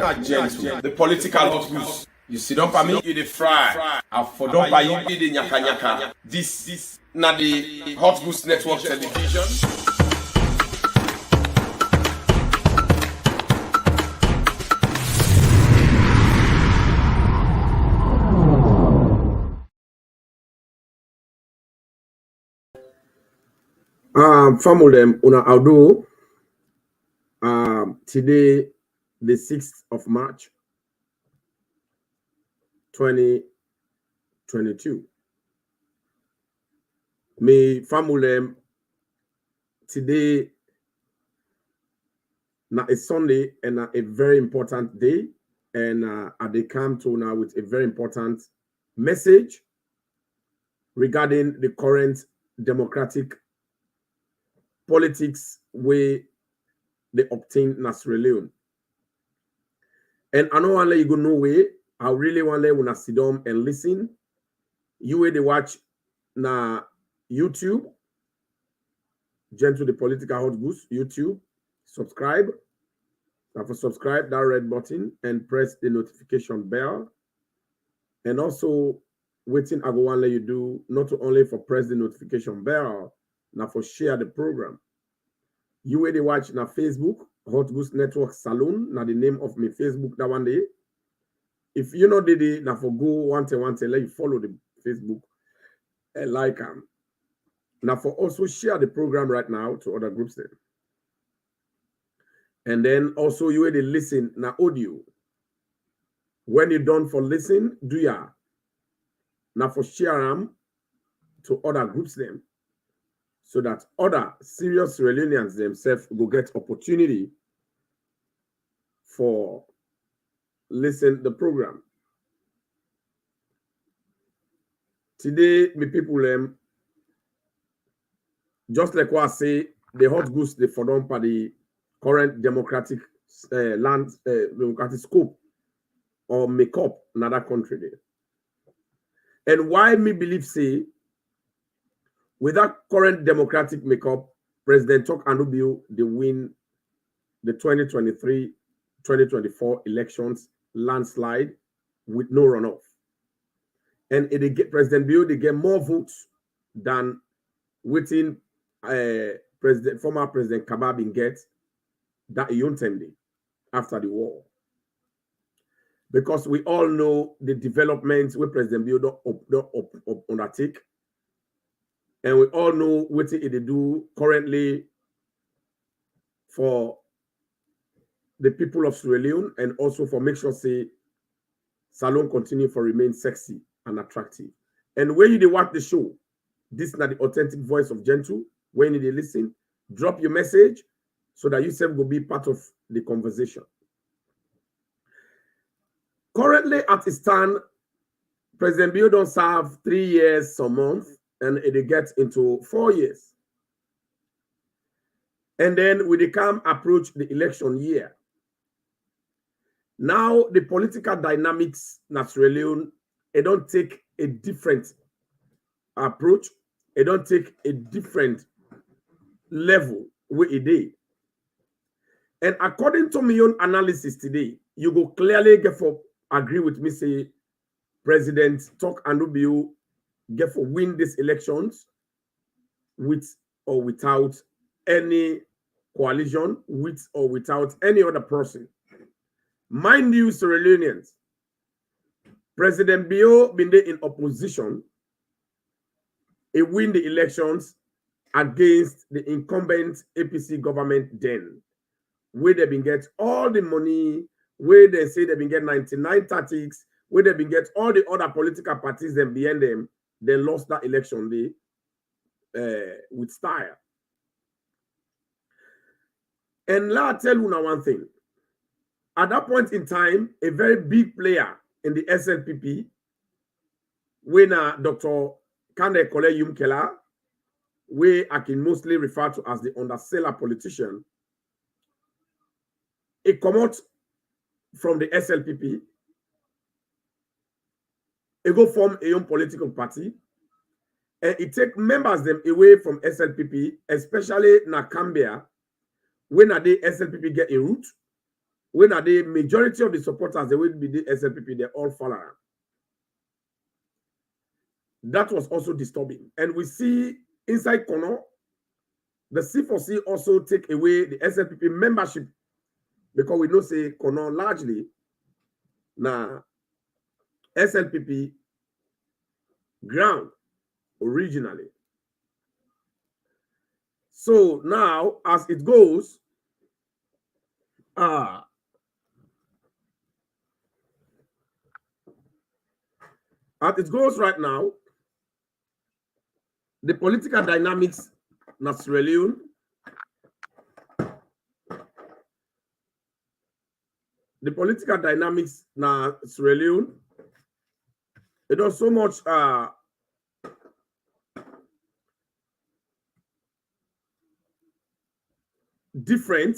Now, gentle, the political hot goose. You sit down for me, you the fry. I for don't buy you the nyaka nyaka. This, now the Hot Goose Network television. Family, una audo. Today, the 6th of March, 2022. Me family, today, now it's Sunday and a very important day, and they come to now with a very important message regarding the current democratic politics where they obtain Sierra Leone. And I don't want to let you go no way. I really want to let you sit down and listen. You will they watch na YouTube, Gentle the Political Hot Goose, YouTube. Subscribe. Now for subscribe, that red button and press the notification bell. And also, waiting I go want to let you do not only for press the notification bell, now for share the program. You will they watch na Facebook, Hot Goose Network Salone, now the name of my Facebook that one day. If you know the now for go one let you follow the Facebook and like now for also share the program right now to other groups then. And then also you will listen now audio. When you're done for listen, do ya now for share them to other groups then, so that other serious Sierra Leoneans themselves will get opportunity for listen the program. Today, my people, just like what I say, the hot goose they for done by the current democratic democratic scope or make up another country there. And why me believe say with that current democratic makeup, President Tok Anubio they win the 2023-2024 elections landslide with no runoff. And they get President Bio, they get more votes than within former President Kababin gets that Yontemde after the war. Because we all know the developments where President Bio don't undertake. And we all know what they do currently for the people of Sierra Leone and also for make sure say Salone continue for remain sexy and attractive. And when you watch the show, this is not the authentic voice of Gentle. When you listen, drop your message so that you self will be part of the conversation. Currently at his stand, President Bio don't serve 3 years some month, and it gets into 4 years. And then we come approach the election year. Now the political dynamics in Sierra Leone, it don't take a different approach. It don't take a different level where it is. And according to my own analysis today, you go clearly get for agree with me say President Tok Anubio get for win these elections with or without any coalition, with or without any other person. Mind you, Sierra Leoneans, President Bio been there in opposition. He win the elections against the incumbent APC government then, where they been get all the money, where they say they been get 99 tactics, where they been get all the other political parties them behind them, they lost that election day with style. And let me tell you now one thing. At that point in time, a very big player in the SLPP, when Dr. Kandeh Yumkella, where I can mostly refer to as the underseller politician, it come out from the SLPP, it go form a young political party, and it take members them away from SLPP, especially Nakambia, when the SLPP get a root, when are the majority of the supporters, they will be the SLPP, they all fall around. That was also disturbing. And we see inside Kono, the C4C also take away the SLPP membership because we know say Kono largely now SLPP ground originally. So now as it goes, as it goes right now, the political dynamics in Sierra Leone, it was so much different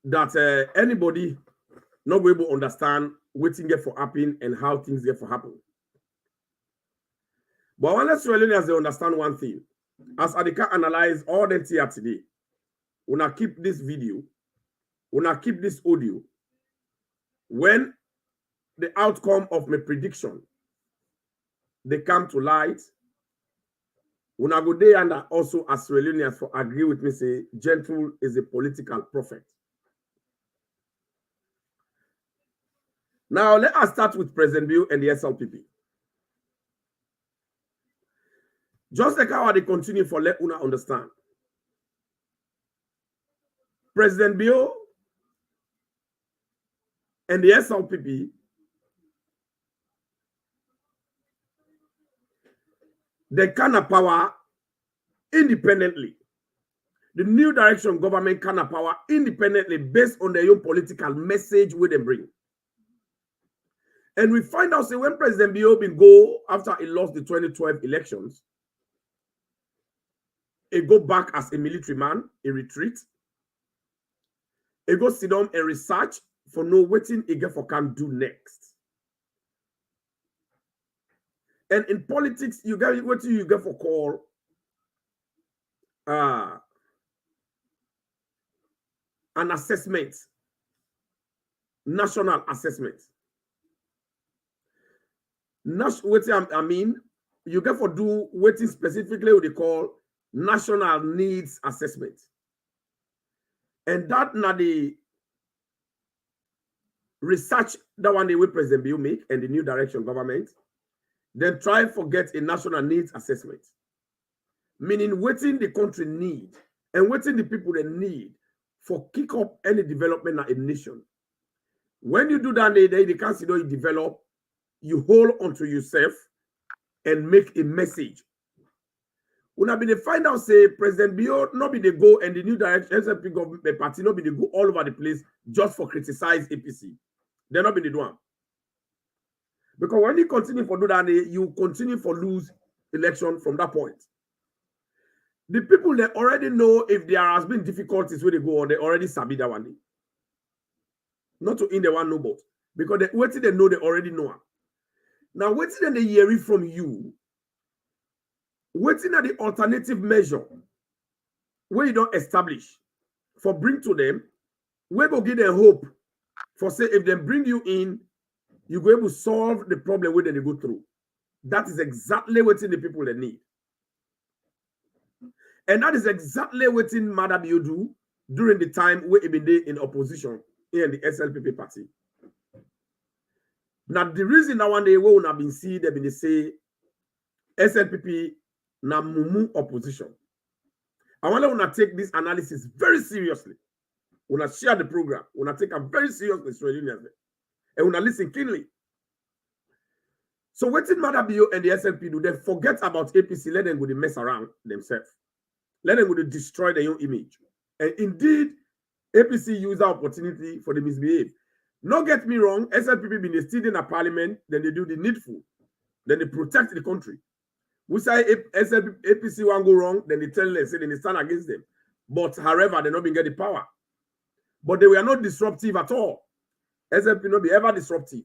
that anybody not be able to understand what things get for happen and how things get for happen. But I want Sierra Leoneans to understand one thing. As I can analyze all the here today, when I keep this video, when I keep this audio, when the outcome of my prediction they come to light, when I go there and also as Sierra Leoneans for agree with me, say Gentle is a political prophet. Now let us start with President Bill and the SLPP. Just like how they continue for let Una understand. President Bill and the SLPP, they can have power independently. The new direction government can have power independently based on their own political message where they bring. And we find out, say, when President Bill been go after he lost the 2012 elections, he go back as a military man, he retreat. He go sit down and research for know what he get for can do next. And in politics, you get what you get for call an assessment, national assessment. What I mean, you get for do what is specifically what they call national needs assessment. And that now the research that one day we President Bill make and the new direction government, then try to get a national needs assessment. Meaning waiting the country need and waiting the people they need for kick up any development in a nation. When you do that, they can't see you develop, you hold onto yourself and make a message. When I be the find out, say President Bill not be the go and the new direction SLP government party not be the go all over the place just for criticize APC. They're not be the one. Because when you continue for do that, you continue for lose election from that point. The people they already know if there has been difficulties where they go on, they already sabi that one day. Not to in the one no but because they waiting they know they already know. Now waiting then they hear it from you. Waiting at the alternative measure where you don't establish for bring to them, we go give them hope for say if they bring you in, you go able to solve the problem where they go through. That is exactly what the people they need. And that is exactly what Madam do during the time where he been in opposition in the SLPP party. Now the reason that one day we have been see they been say SLPP na mumu opposition. I want to take this analysis very seriously. We want to share the program. We want to take it very seriously, Australians, and we want to listen keenly. So what did Madam and the SLP do? They forget about APC. Let them go to mess around themselves. Let them go to destroy their own image. And indeed, APC use that opportunity for the misbehave. Not get me wrong, SLPP been still in a parliament, then they do the needful. Then they protect the country. We say APC one go wrong, then they tell them, say they stand against them. But however, they not been get the power. But they were not disruptive at all. SLP not be ever disruptive.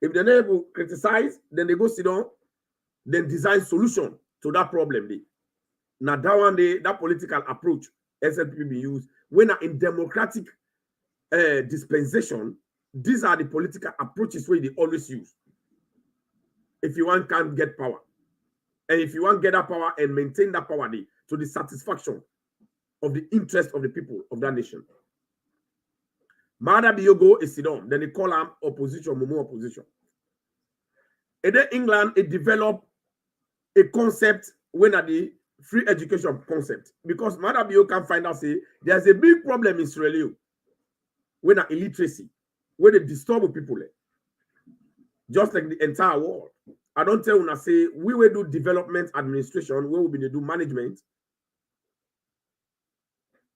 If they're not able to criticize, then they go sit down, then design solution to that problem. Now that one day, that political approach SLP be used when in democratic dispensation. These are the political approaches where they always use. If you want can't get power, and if you want to get that power and maintain that power to the satisfaction of the interest of the people of that nation. Mada Biogo is Sidon, then they call them opposition, Momo opposition. And then England, it developed a concept when at the free education concept. Because Mada Bio can find out, say, there's a big problem in Sierra Leone when at illiteracy, where they disturb people. Just like the entire world. I don't tell you, say, we will do development administration, we will be do management.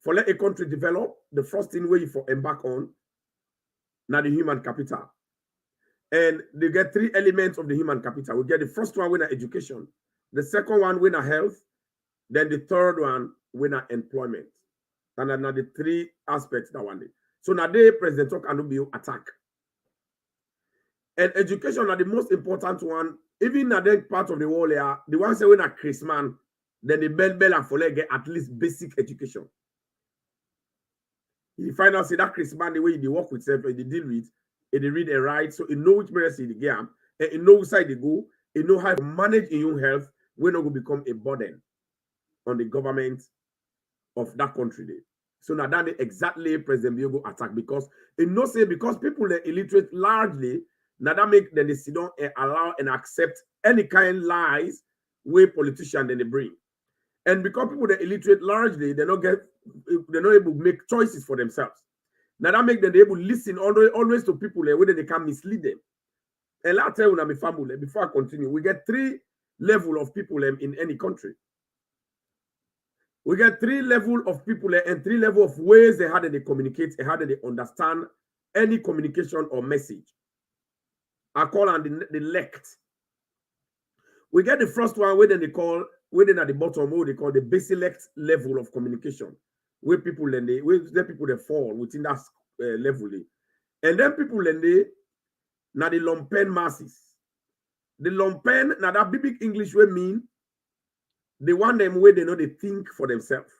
For let a country develop, the first thing where you for embark on, now the human capital. And they get three elements of the human capital. We get the first one with education, the second one with health, then the third one with employment. And then the three aspects that one day. So now they President talk and be attack. And education are the most important one. Even at that part of the world, the ones say when a Christmas, then the bell and for get at least basic education. You find out say that Christmas the way they work with self, they deal with, they read and write, so you know which medicine they get, and you know which side they go, you know how to manage your own health, when not going to become a burden on the government of that country. There. So now that exactly President Biogo attack because you know say because people are illiterate largely. Now that make them they sit down and allow and accept any kind of lies where politicians then they bring. And because people are illiterate largely, they're not able to make choices for themselves. Now that make them able to listen always to people where they can mislead them. And I'll tell you now, my family, before I continue, we get three levels of people in any country. We get three levels of people and three levels of ways how they communicate and how they understand any communication or message. I call on the lect. We get the first one where they call, where at the bottom, where they call the basilect level of communication, where people then they fall within that level. And then people then they now the lumpen masses. The lumpen, now that big English will mean they want them where they know they think for themselves.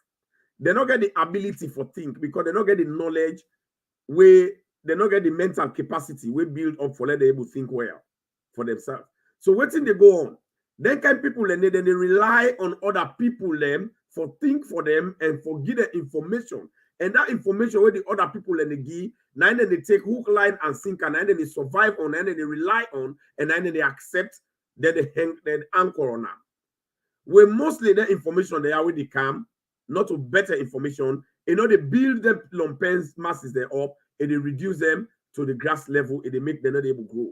They don't get the ability for think because they don't get the knowledge where they don't get the mental capacity we build up for let them able to think well for themselves. So waiting they go on. Then can people then they rely on other people them for think for them and for give them information. And that information where the other people then they give, now then they take hook, line, and sinker, and then they survive on, and then they rely on, and then they accept that they anchor on that. Where mostly the information they are with the calm, not to better information, you know, they build the lumpens masses there up and they reduce them to the grass level and they make them not able to grow.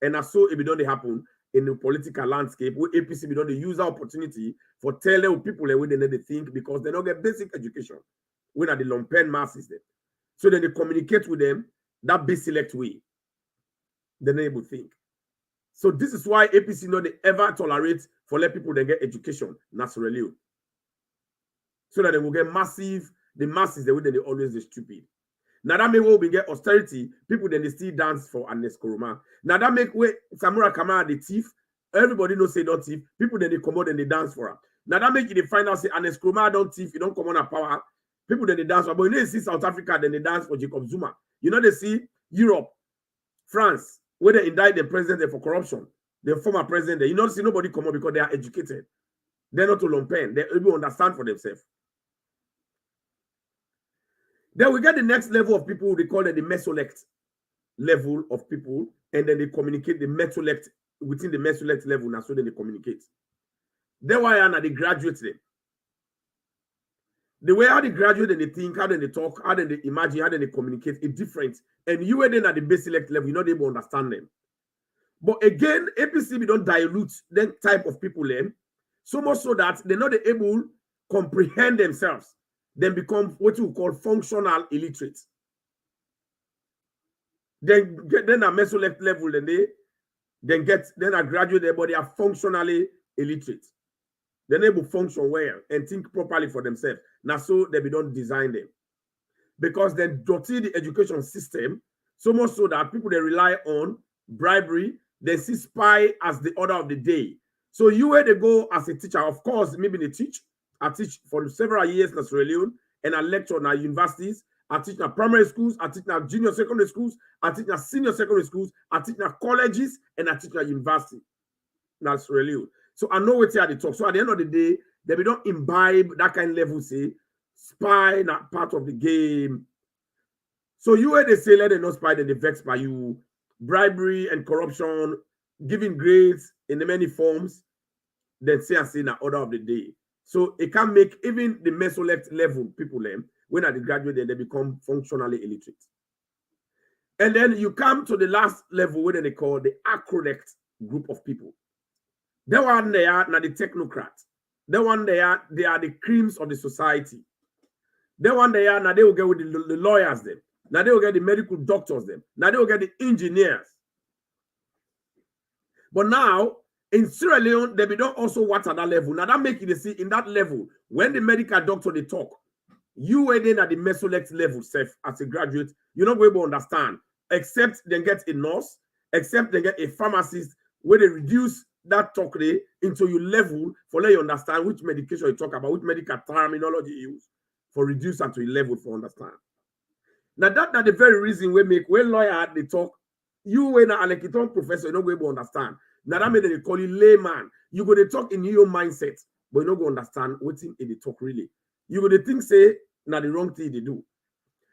And that's so it don't happen in the political landscape where APC we don't use that opportunity for telling people where they need to think because they don't get basic education. When are the lumpen masses there. So then they communicate with them that base select way. They're not able to think. So this is why APC not they ever tolerate for let people then get education naturally. So that they will get massive, the masses the way that they always the stupid. Now that make we get austerity, people then they still dance for Agnes Koroma. Now that make way Samura Kamara the thief, everybody knows say don't thief, people then they come out and they dance for her. Now that make you find out say Agnes Koroma don't thief, you don't come on a power, people then they dance for her. But you know they see South Africa, then they dance for Jacob Zuma. You know they see Europe, France, where they indict the president for corruption, the former president, you know see nobody come out because they are educated. They're not to lumpen, they able to understand for themselves. Then we get the next level of people, they call it the mesolect level of people, and then they communicate the mesolect within the mesolect level, now so then they communicate. Then why are they graduate them? The way how they graduate and they think, how they talk, how they imagine, how they communicate is different. And you are then at the base select level, you're not able to understand them. But again, APC we don't dilute that type of people then, so much so that they're not able to comprehend themselves. Then become what you call functional illiterate. Then a mesolect level, then a graduate there, but they are functionally illiterate. They're able to function well and think properly for themselves. Now, so they don't design them. Because they dirty the education system so much so that people they rely on bribery, they see spy as the order of the day. So you where they go as a teacher, of course, maybe they teach. I teach for several years in Sierra Leone and I lecture at universities. I teach na primary schools, I teach na junior secondary schools, I teach na senior secondary schools, I teach na colleges, and I teach na university. That's really. So I know what they talk. So at the end of the day, they don't imbibe that kind of level, say, spy not part of the game. So you where they say let them not spy, then they vex by you. Bribery and corruption, giving grades in the many forms, then say and say na order of the day. So it can make even the mesolect level people them when at the graduate then they become functionally illiterate. And then you come to the last level where they call the acrolect group of people. That one they are now the technocrats. That one they are the creams of the society. That one they are now they will get with the lawyers them. Now they will get the medical doctors them. Now they will get the engineers. But now in Sierra Leone, they don't also watch at that level. Now that make you see in that level when the medical doctor they talk, you were then at the mesolect level, self as a graduate, you're not going to understand, except they get a nurse, except they get a pharmacist where they reduce that talk rate into your level for let you understand which medication you talk about, which medical terminology you use for reduce and to a level for understand. Now that's the very reason we make when lawyer they talk, you when an electrical professor, you're not going to understand. Now that means they call you layman. You go to talk in your mindset, but you're not going to understand what's in the talk really. You go to think say now the wrong thing they do.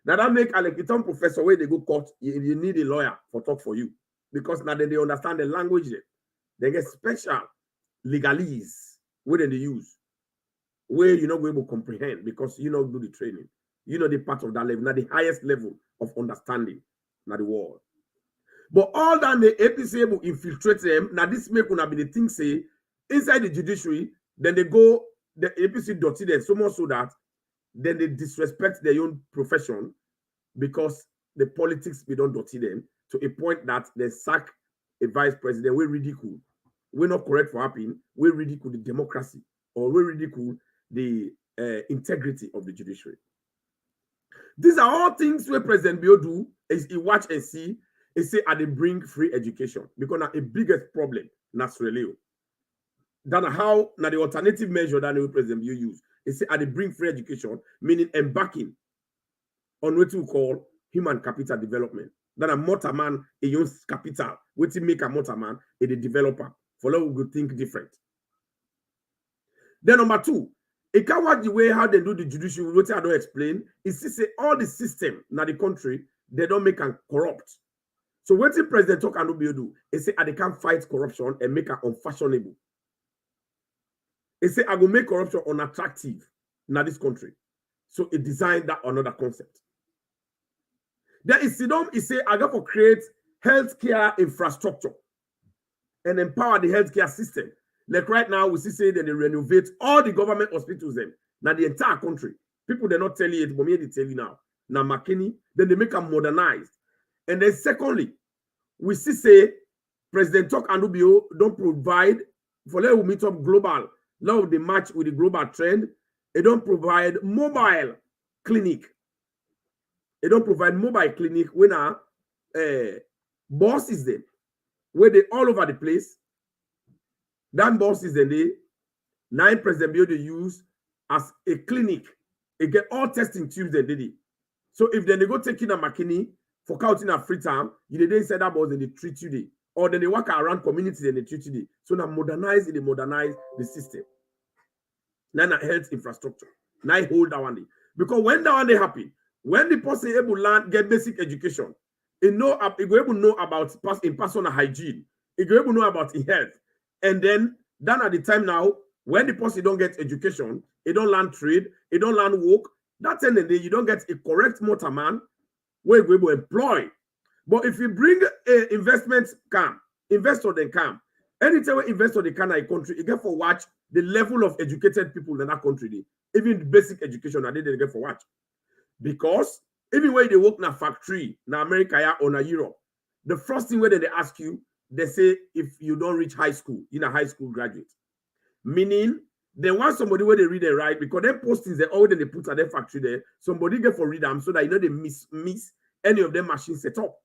Now that make an electrical professor where they go court, you need a lawyer for talk for you because now they understand the language there. They get special legalese where they use, where you're not going to comprehend because you don't do the training. You know the part of that level, not the highest level of understanding, not the world. But all that the APC will infiltrate them. Now this make una be the thing say inside the judiciary, then they go the APC dirty them so much so that then they disrespect their own profession because the politics be don't dirty them to a point that they sack a vice president. We ridicule. We're not correct for happening. We ridicule the democracy or we ridicule the integrity of the judiciary. These are all things where President Bio do is he watch and see. He say, "I they bring free education because now a biggest problem that's really than how now the alternative measure that the President Bio use. He say, "I they bring free education," meaning embarking on what we call human capital development. That a motor man a use capital, what to make a motor man a the developer for let we think different. Then number two, it can't watch the way how they do the judiciary. What I don't explain is to say all the system now the country they don't make and corrupt. So what the president talk and do is say they can't fight corruption and make it unfashionable. He say I will make corruption unattractive in this country. So it designed that another concept. Then he say I got to create healthcare infrastructure and empower the healthcare system. Like right now, we see say that they renovate all the government hospitals them. Now the entire country. People they're not telling it, but me they tell you now. Now McKinney, then they make them modernized. And then secondly, we see say President Tok Anubio don't provide for let we meet up global. Now they match with the global trend. They don't provide mobile clinic. They don't provide mobile clinic when our bosses them where they all over the place. That boss is the day. 9 President Bio they use as a clinic. They get all testing tubes they did it. So if then they go taking a McKinney for counting a free time, you didn't say that boss then they treat you day. Or then they work around communities and they treat you day. So now modernize the system. Now health infrastructure. Now hold that one day. Because when that one day happen, when the person able to learn, get basic education, he go able to know about personal hygiene, he go able to know about health. And then at the time now, when the person don't get education, he don't learn trade, he don't learn work, that's the day you don't get a correct motor man where you will employ. But if you bring a investment investor then come, anytime we investor they can in a country, you get for watch the level of educated people in that country, even the basic education that they get for watch. Because even when they work in a factory, in America or in Europe, the first thing where they ask you, they say if you don't reach high school, you're a high school graduate. Meaning, they want somebody where they read and write because their postings, they already they put at their factory there. Somebody get for read them so that you know they miss any of their machines set up.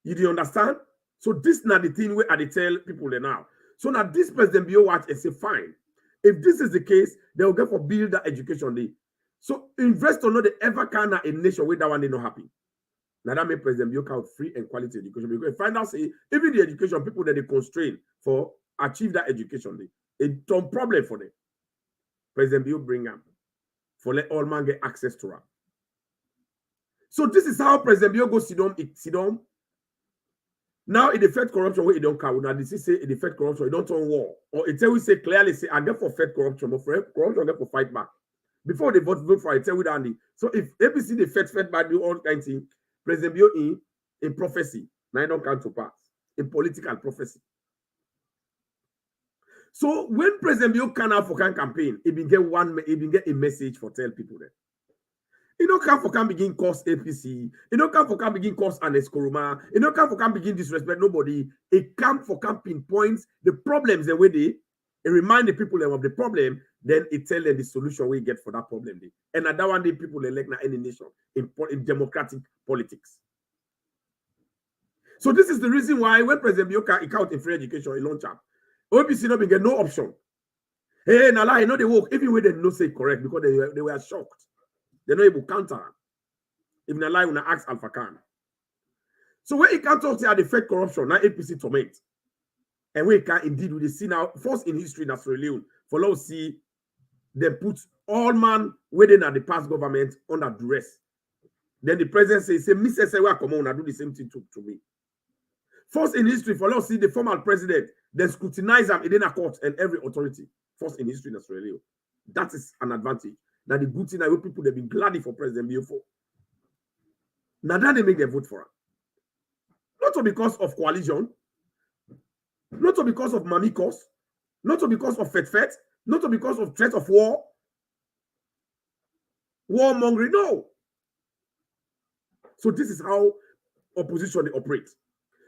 You do understand? So this is not the thing where I tell people there now. So now this President Bio watch and say, fine. If this is the case, they will get for build that education day. So investor no they ever can a nation where that one they not happy. Now that make President Bio count free and quality education because find out say even the education people that they constrain for achieve that education it's a problem for them. President Bio bring up for let all man get access to her. So this is how President Bio go sit down. Now it affect corruption where it don't count. Now this is say it affect corruption, it don't turn war. Or it tell we say clearly say I get for fight corruption, but for corruption I get for fight back. Before they vote for it, tell we that. So if APC they fight back, do all kinds of things, President Bio in prophecy, now it don't count to pass. In political prophecy. So when President Bio can have for campaign, it been get a message for tell people that. You know, come for can begin cause APC. You know, come for can begin cause an escoruma. You know, come for can begin disrespect nobody. It come for can pinpoint the problems the way they remind the people of the problem. Then it tell them the solution we get for that problem. And at that one day, people elect na any nation in democratic politics. So this is the reason why when President Bioka he count in free education, he launch up. OPC not get no option. Hey, Nala, you know they work even when they no say correct because they were shocked. They're not able to counter. If they lie, when I ask Alpha Khan. So when he can't talk to the fake corruption, now APC torment. And we can indeed we see now, first in history, that's Leone, for let's see they put all man waiting at the past government under duress. Then the president say, Mr. Sewa, come on, I do the same thing to me. First in history, for let's see the former president, then scrutinize him in a court and every authority. First in history, that's Leone. That is an advantage. Now the good thing that people they've been glad for President Biofo. Now that they make their vote for him. Not because of coalition, not because of mamikos, not because of fet, not because of threat of war, warmongering. No. So this is how opposition they operate.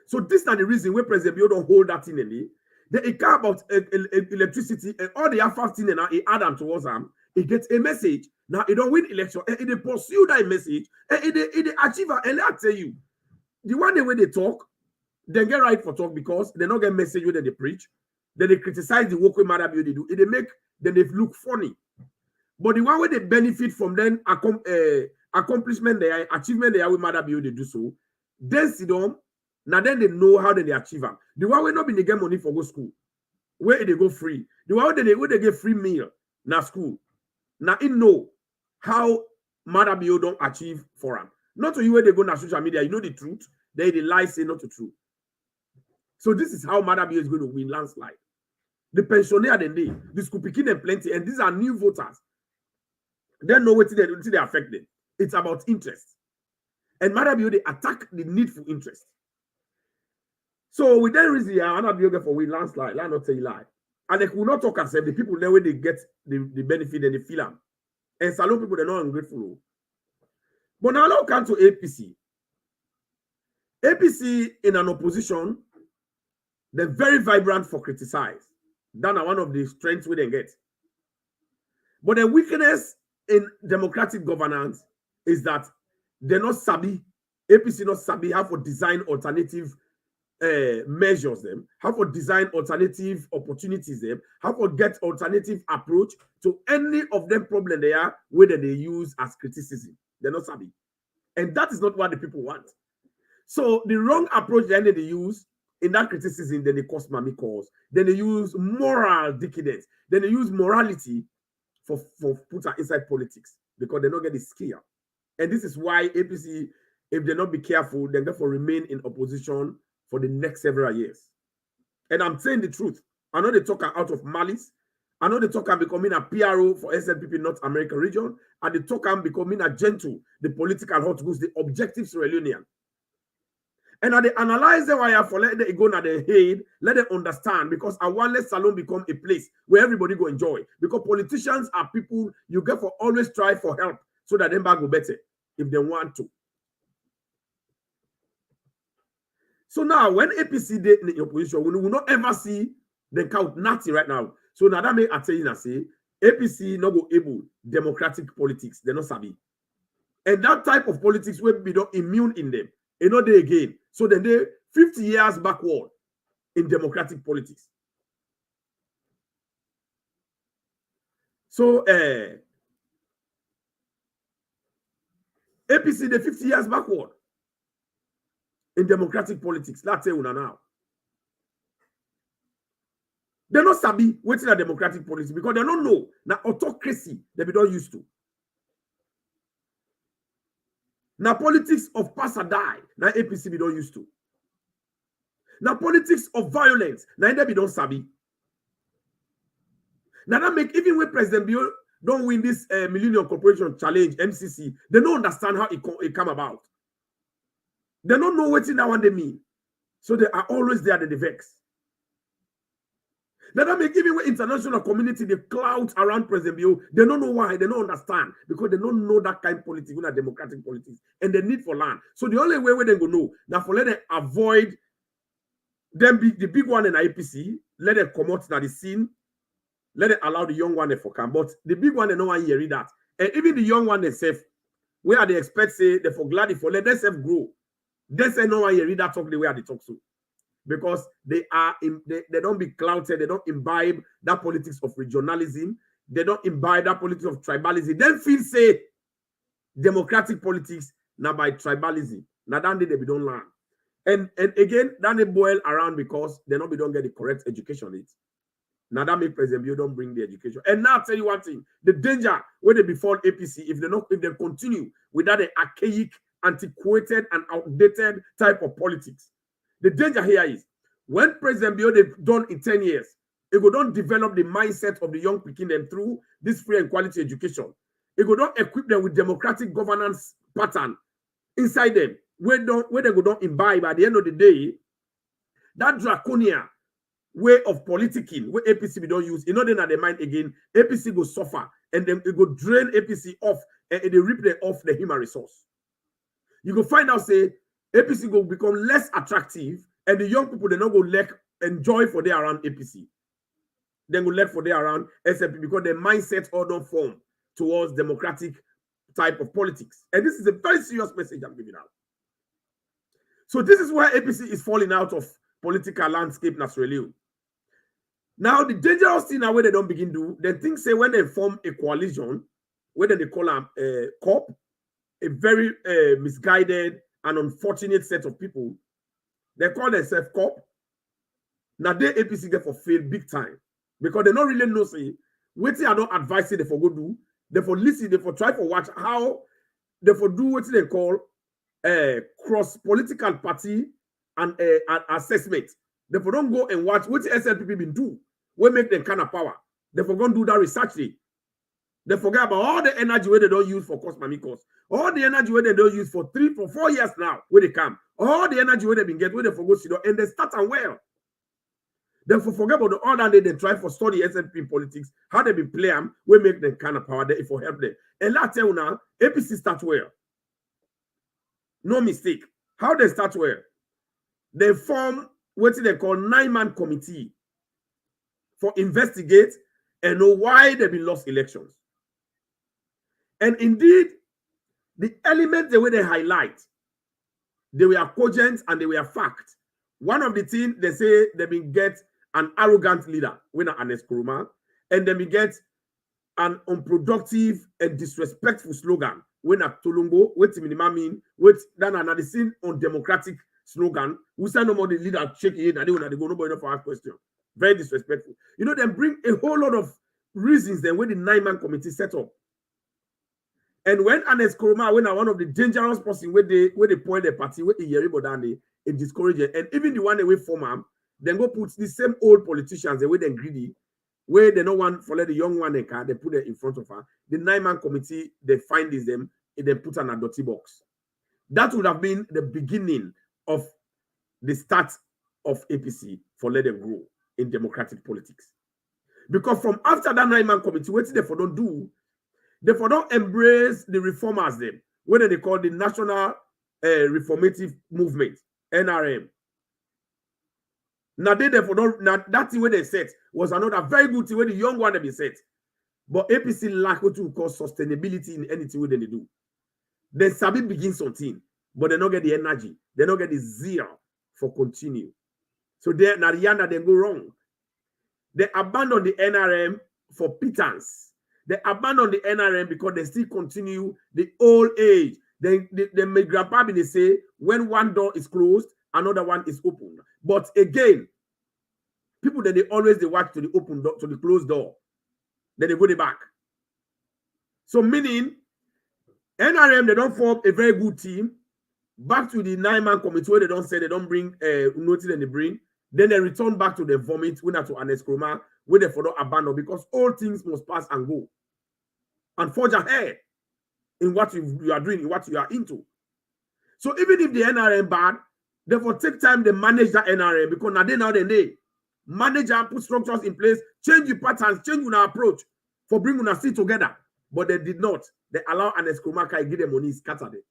So this is not the reason why President Bio don't hold that thing in. They care about electricity and all the other things and he add them towards them. He gets a message. Now he don't win election. And he pursue that message. And he achieve it. And I tell you, the one way they talk, they get right for talk because they don't get message when they preach. Then they criticize the work with Madam they do. Then they look funny. But the one way they benefit from them accomplishment they achievement they are with Madam they do so. Then sit down. Now then they know how they achieve them. The one way not be they get money for go school. Where they go free. The one way they get free meal na school. Now he know how Madabio don't achieve for him. Not to you where they go on social media, you know the truth. They lie say not the truth. So this is how Madabio is going to win landslide. The pensioner then the school picking them plenty, and these are new voters. They know what they affect them. It's about interest. And Madabio they attack the need for interest. So with that reason, Madabio for win landslide. Let not tell you lie. And they could not talk as if the people there where they get the benefit and the feel them. And Salone people, they're not ungrateful. But now let's come to APC. APC in an opposition, they're very vibrant for criticize. That's one of the strengths we then get. But the weakness in democratic governance is that they're not sabi. APC not sabi how to design alternative measures them, how to design alternative opportunities them, how to get alternative approach to any of them problem they are, whether they use as criticism. They're not savvy. And that is not what the people want. So the wrong approach then they use in that criticism, then they cause mammy cause. Then they use moral decadence. Then they use morality for put inside politics because they don't get the skill. And this is why APC, if they not be careful, then therefore remain in opposition for the next several years. And I'm saying the truth. I know they talk out of malice. I know they talk I'm becoming a PRO for SNPP North America region. And they talk I'm becoming a gentle, the political hot goose, the objective Sierra Leonean. And they analyze them why for let them go na their head, let them understand because I want let Salone become a place where everybody go enjoy. Because politicians are people you get for always try for help so that them back go better if they want to. So now, when APC did in the opposition, we will not ever see them count nothing right now. So now that may I tell you and say, APC not go able democratic politics. They're not savvy. And that type of politics will be not immune in them. You know, they again. So then they 50 years backward in democratic politics. So APC, the 50 years backward in democratic politics. That's it now. They not sabi waiting at democratic politics because they don't know now autocracy they be don't used to. Now politics of pass or die, now APC be don't used to. Now politics of violence, now they be don't sabi. Now that make even when President Bio don't win this Millennium Corporation Challenge, MCC, they don't understand how it come about. They don't know what that one they mean. So they are always there at the vex. Now that make even when international community, the clouds around President Bio, they don't know why, they don't understand. Because they don't know that kind of politics, even democratic politics, and the need for land. So the only way where they go know, now for let them avoid them be the big one in APC, let them come out to the scene. Let it allow the young one for come. But the big one, they no one hear that. And even the young one themselves, where the experts say they for glad for let themselves grow. They say no one hear that talk the way they talk so. Because they don't be clouded, they don't imbibe that politics of regionalism, they don't imbibe that politics of tribalism. Then feel say democratic politics now by tribalism. Now that they be don't learn. And again, that they boil around because they don't get the correct education it. Now that make President Bio don't bring the education. And now I'll tell you one thing: the danger when they befall APC, if they continue with that archaic, antiquated, and outdated type of politics. The danger here is when President Bio they've done in 10 years, it will not develop the mindset of the young picking them through this free and quality education. It will not equip them with democratic governance pattern inside them, where they go don't imbibe at the end of the day that draconian way of politicking where APC we don't use, you know, then at the mind again, APC go suffer and then it go drain APC off and they rip them off the human resource. You go find out say APC go become less attractive and the young people they not go enjoy for their around APC. Then go for their around SLP because their mindset all don't form towards democratic type of politics. And this is a very serious message I'm giving out. So this is where APC is falling out of political landscape naturally. Now, the dangerous thing now where they don't begin to, they think say when they form a coalition, whether they call them a COP, a very misguided and unfortunate set of people, they call themselves COP. Now, they APC get for fail big time because they don't really know say, waiting I don't advise they for go do, they for listen, they for try for watch how they for do what they call cross political party and assessment. They for don't go and watch what SLPP been do. We make them kind of power. They for go and do that research. They forget about all the energy where they don't use for cost mamikos. All the energy where they don't use for 4 years now where they come. All the energy where they been get where they for go sit down and they start and well. They for forget about the all that they try for study SLP in politics. How they been play them. We make them kind of power. They for help them. And let's tell you now, APC start well. No mistake. How they start well? They form what they call 9-man committee for investigate and know why they've been lost elections. And indeed, the elements the way they highlight, they were cogent and they were fact. One of the things they say they been get an arrogant leader, when an Kuruma, and then we get an unproductive and disrespectful slogan, when a Tolongo, wait minimum mean, wait then another scene undemocratic slogan. We say no more the leader shake it and they will not go nobody for our question. Very disrespectful. You know, they bring a whole lot of reasons then when the 9-man committee set up. And when Anes Kuruma, when one of the dangerous person where they point the party, where they hear down they discourage it. And even the one away from them, then go put the same old politicians the way they greedy, where they don't want for let the young one they put it in front of her. The 9-man committee, they find this them and they put an dirty box. That would have been the beginning of the start of APC for let them grow in democratic politics. Because from after that 9-man committee, what they for don't do, they for don't embrace the reformers them, whether they call the National Reformative Movement, NRM. Now they for don't, now that thing where they set was another very good thing where the young one they be set. But APC lack what we call sustainability in anything where they do. They sabi begin something, but they don't get the energy, they don't get the zeal for continue. So they now they go wrong. They abandon the NRM for pittance. They abandon the NRM because they still continue the old age. Then my grandpa they say when one door is closed, another one is open. But again, people that they always they watch to the open door, to the closed door. Then they go the back. So meaning NRM, they don't form a very good team. Back to the 9-man committee where they don't say they don't bring notice and they bring. Then they return back to the vomit, winner to an escroma, where they for don't abandon because all things must pass and go. And forge ahead in what you are doing, in what you are into. So even if the NRM bad, therefore take time to manage that NRM because now they manage and put structures in place, change the patterns, change your approach for bringing us together. But they did not. They allow an escroma give them money, scatter them.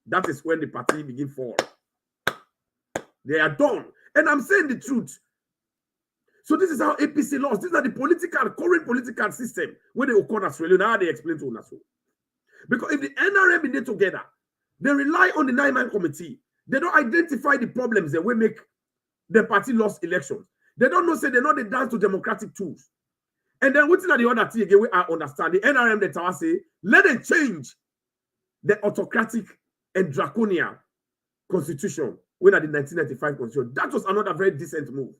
That is when the party begin fall. They are done. And I'm saying the truth. So this is how APC lost. These are the current political system where they occur in Australia. Now they explain to us. Because if the NRM be there together, they rely on the 9-man committee. They don't identify the problems that will make the party lost elections. They don't know, say they know they dance to democratic tools. And then what's the other thing again, we understand the NRM the tower say, let them change the autocratic and draconian constitution when at the 1995 constitution. That was another very decent move.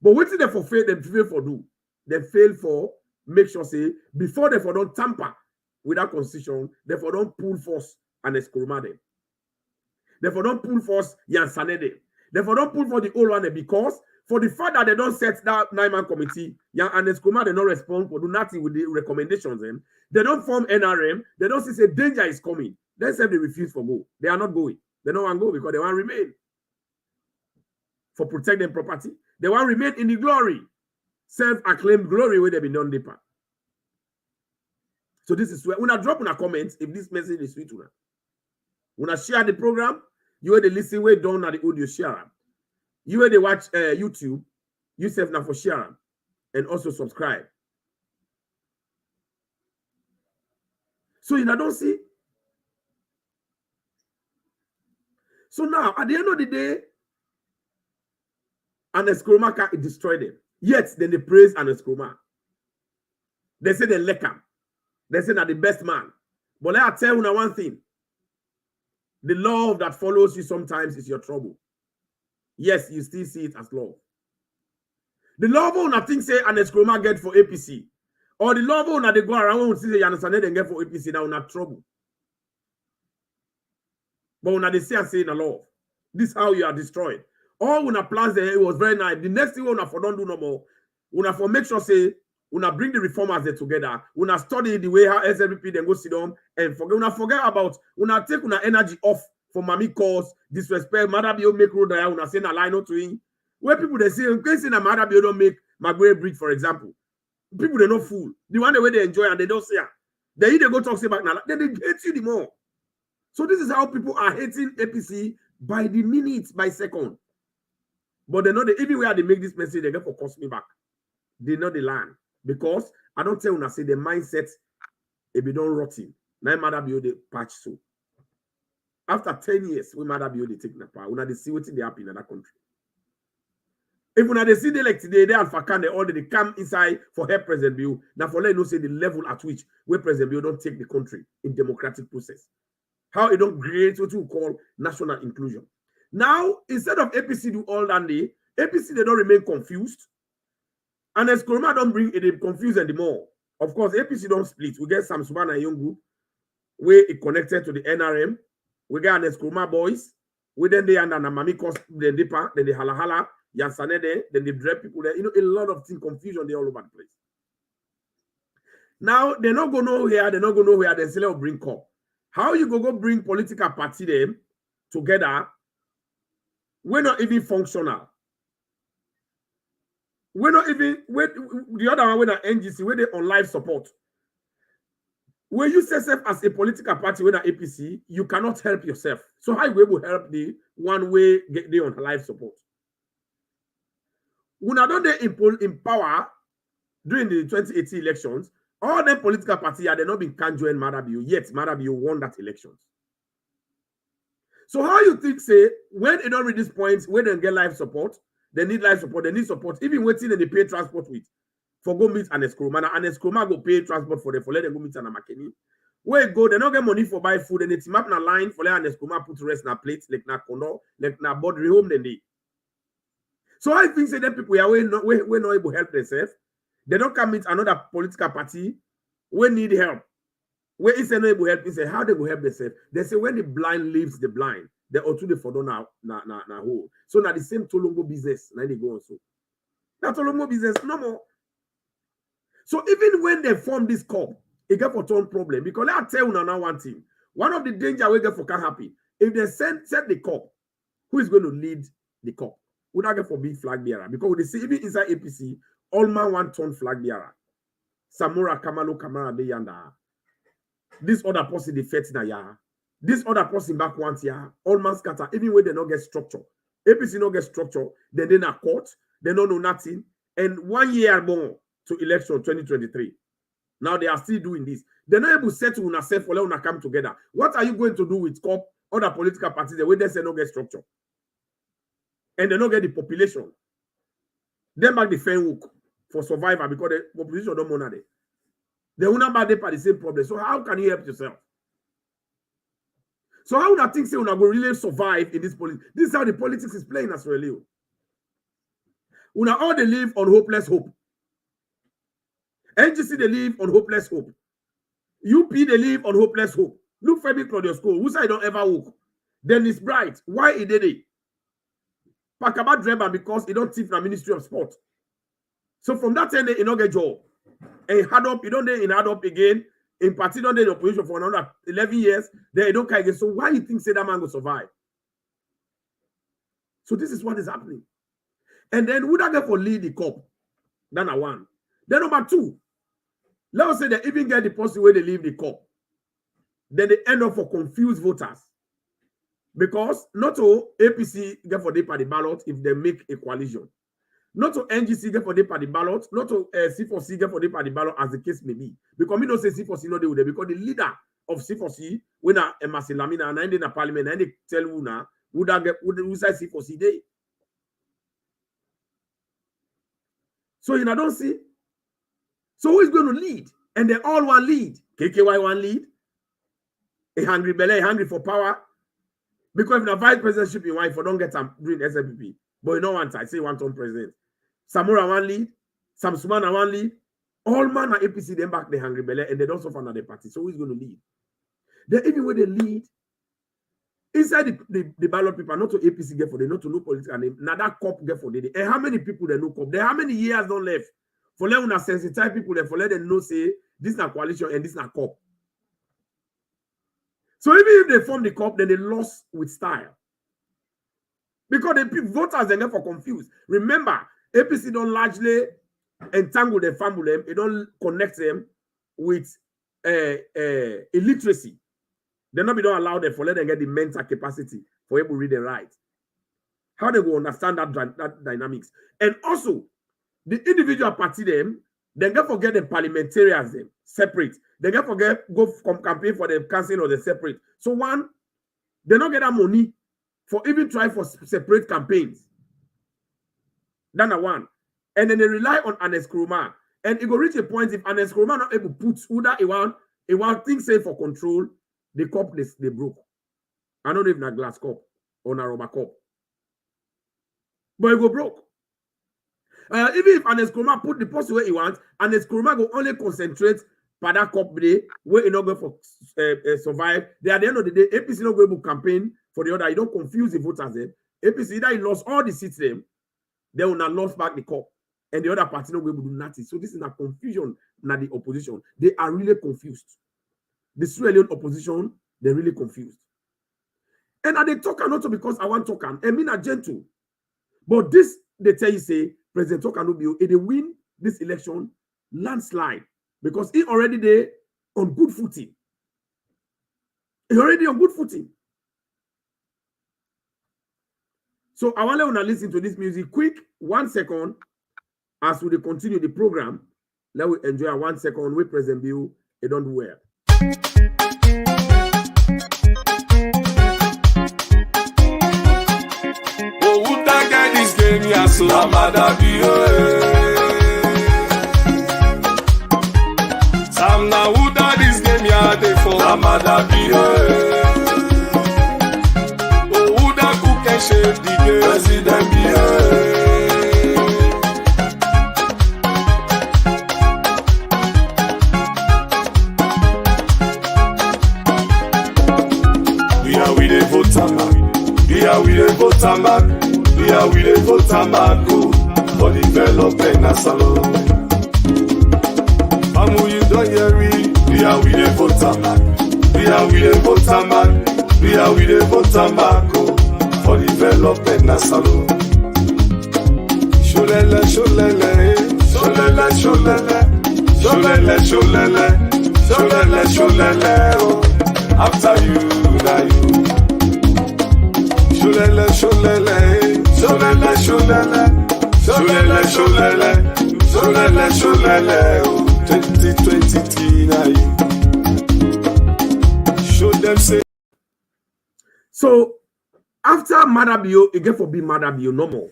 But what did they for fail? They fail for do. They fail for make sure say before they for don't tamper with that constitution, they for don't pull force and escroma them. They for don't pull force Yansane them. They for don't pull for the old one because for the fact that they don't set that 9-man committee, Yan and escroma they don't respond for do nothing with the recommendations. Them. They don't form NRM. They don't say danger is coming. They say they refuse for go. They are not going. They don't want to go because they want to remain for protect their property. They want to remain in the glory, self-acclaimed glory where they be done deeper. So this is where when I drop in a comment if this message is sweet to them. When I share the program, you will listen where done at the audio share. You will watch YouTube, yourself now for share and also subscribe. So you know don't see. So now at the end of the day, an escroma can destroy them. Yet then they praise an escroma. They say they like him. They say that the best man. But let I tell you now one thing. The love that follows you sometimes is your trouble. Yes, you still see it as love. The love on I think say an escroma get for APC. Or the love on they go around and say you understand they get for APC now not trouble. But when they say and say in the love, this is how you are destroyed. All when plans there, it was very nice. The next thing we for don't do no more. When for make sure say when bring the reformers there together, when study the way how SLP then go sit down and forget about when take energy off for mommy calls, disrespect, Madabio make road there, when say na line out to him. Where people they say, in case in a Madabio don't make Maguire Bridge, for example. People they not fool. The one the way they enjoy and they don't say they either go talk say back now, then they hate you the more. So this is how people are hating APC by the minute, by second. But they know that even where they make this message, they get for cost me back. They know the land. Because I don't tell you, say the mindset, it be done rotting. Now matter be the patch so. After 10 years, we matter be the taking apart. When they see what they happen in that country. If when they see they like today, they and for Kandeh all they come inside for help President Bill. Now for let you know say the level at which where President Bill don't take the country in democratic process. How it don't create what we call national inclusion. Now, instead of APC do all that day, APC they don't remain confused. And as Escroma don't bring it confused anymore. Of course, APC don't split. We get some Suban and Young group where it connected to the NRM. We get an Escroma boys. We then they and an Amami cost then Depa, then the Halahala, Yansane there, then the Dread people there. You know, a lot of things, confusion there all over the place. Now, they're not going nowhere, they're not going nowhere, they still bring up. How you go bring political party them together? We're not even functional. We're not even the other one with an NGC where they on life support. When you set yourself as a political party with an APC, you cannot help yourself. So how you will help the one way get there on life support? When I don't they in power during the 2018 elections, all the political parties are not been can join Madabio yet. Madabio won that elections. So how you think say when it don't reach this point where they get life support, they need life support, they need support, even waiting and they pay transport with for go meet an escroma. And an escroma go pay transport for them for let them go meet an Makeni. Where go, they don't get money for buy food, and it's map na line for let and Escoma put rest na plate, like na kono, like na board home then they. So I think say that people are not able to help themselves. They don't come with another political party we need help. Where is not able to help? They say how they will help themselves. They say when the blind leaves the blind, they ought to for na hole. So now the same Tolongo business, now they go on so. That Tolongo business no more. So even when they form this corp, it get for turn problem because I tell you now one thing. One of the danger we get for can happen if they set the corp, who is going to lead the corp? Would not get for big flag bearer because they see even inside APC, all man one turn flag bearer. Samura Kamalo Kamara de Yanda. This other person the fet na ya. This other person back once ya. All man scatter. Even when they not get structure. APC not get structure. Then they not court. They don't know nothing. And 1 year more to election 2023. Now they are still doing this. They're not able to settle on yourself or let come together. What are you going to do with COP, other political parties, the way they say no get structure? And they don't get the population. Then back the fair work for survivor because the population don't money there. They will not buy the same problem. So how can you help yourself? So how would I think say una go really survive in this politics? This is how the politics is playing as well. Una all they live on hopeless hope. NGC they live on hopeless hope. UP they live on hopeless hope. Look for me Claudio School. Who say don't ever work? Then it's bright. Why he did it? Pakaba driver because he don't thief the Ministry of Sport. So from that time, he don't get job. And hard up, he don't then hard up again. In party, don't in opposition for another 11 years. Then he don't come again. So why you think say that man will survive? So this is what is happening. And then would I get for lead the COP? That's one. Then number two, let us say they even get the person where they leave the COP. Then they end up for confused voters. Because not all APC get for the party ballot if they make a coalition. Not to NGC get for the party ballot, not to C4C get for the party ballot as the case may be. Because we don't say C4C no they would because the leader of C4C when Maselamina and in the parliament and they tell you now would say C4C day. So you know don't see. So who is going to lead? And they all want lead. KKY want lead. A hungry belly, hungry for power. Because if the vice presidentship in wife, don't get some doing SLPP. But you know one I say one term president. Samura one lead, Sam Sumana one lead. All man at APC them back the hungry belly and they don't suffer another party. So who is going to lead? Then even when they lead, inside the ballot paper, not to APC get for them, not to no political name, now that COP get for them. And how many people they know COP? There how many years don't left? For let una sensitize people, then for let them know say this is a coalition and this is a COP. So even if they form the COP, then they lost with style. Because the voters they get for confused. Remember, APC don't largely entangle their family, it don't connect them with illiteracy. They don't allow them for let them get the mental capacity for able to read and write. How they will understand that dynamics. And also, the individual party them, they get forget the parliamentarians them separate. They get forget go campaign for the council or the separate. So one, they don't get that money for even try for separate campaigns. That's one. And then they rely on Anes Kruma. And it will reach a point if Anes Kruma not able to put Uda a one thing say for control, the cup they broke. I don't know if na glass cup or a rubber cup. But it go broke. Even if Anes Kruma put the post where he wants, Anes Kruma will only concentrate by that cup day where he not going for survive. They at the end of the day, APC not going to campaign for the other. You don't confuse the voters then. APC either he lost all the seats them, they will not lost back the cup. And the other party not going to do nothing. So this is a confusion na the opposition. They are really confused. The Sierra Leone opposition, they're really confused. And they talk not because I want to talk and mean a gentle. But this they tell you say President Tokanobio, if they win this election, landslide. Because he already there on good footing. He already on good footing. So I want to listen to this music quick, 1 second, as we continue the program. Let we enjoy 1 second with President Bill. It don't do well. Oh, who take this game? Yes, Sam now who that this game? Yeah, they for Amadabio. Oh, who da cook and shape the game? President Bio. We are with the voter man. We are with the voter man. We are with the voter man. For development na Salone. Amu you don't hear me. We are with the voter man. We are with the voter man. We are with the voter man. For development na Salone. Sholele, sholele, sholele, sholele, sholele, sholele, sholele, sholele. Oh, after you, now you. Sholele, sholele, sholele, sholele, sholele, sholele, sholele, sholele. Oh, 2023 now you. Show them say. So after Madabio, it get for be Madabio no more.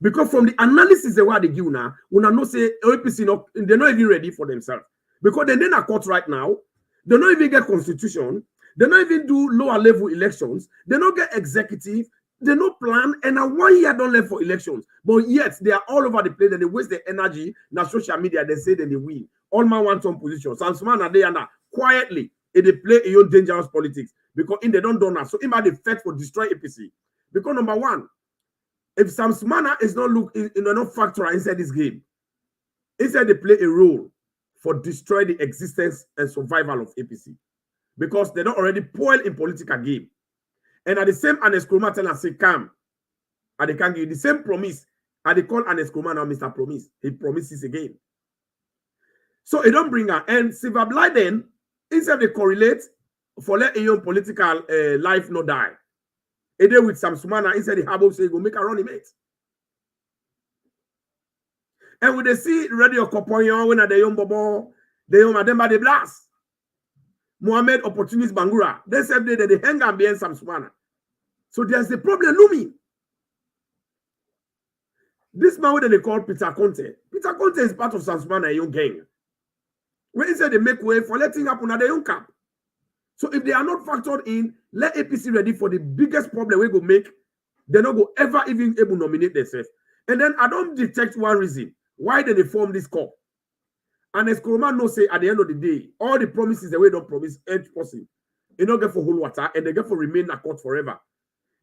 Because from the analysis they were they give now, we know say APC they're not even ready for themselves. Because they're in a court right now, they don't even get constitution, they don't even do lower level elections, they don't get executive, they no plan, and now 1 year don't left for elections. But yet they are all over the place and they waste their energy. Now social media they say then they win. All man want some position. Sansman and they are now quietly they play a own dangerous politics because in they don't do that. So in they fight for destroy APC. Because number one, if Sam Smana is not not factor inside this game, instead they play a role for destroy the existence and survival of APC. Because they don't already spoil in political game. And at the same Aneskroma tell us say come. And they can give you the same promise. And they call Aneskroma now Mr. Promise. He promises again. So it don't bring her. And Silver Blyden, instead they correlate for let a young political life not die. A day with Sam Sumana inside the harbor say go make a running mate. And when they see Radio Koponyon when the young bobo, the young Mademba de Blas, Mohammed opportunist Bangura, they said they hang on behind Sam Sumana. So there's the problem looming. This man what they call Peter Conte. Peter Conte is part of Sam Sumana young gang. When he said they make way for letting happen at the young camp. So if they are not factored in, let APC ready for the biggest problem we go make. They're not go ever even able to nominate themselves. And then I don't detect one reason why they form this corps. And as Kuroma no say at the end of the day, all the promises the way don't promise each person, they don't get for whole water and they get for remain in a court forever.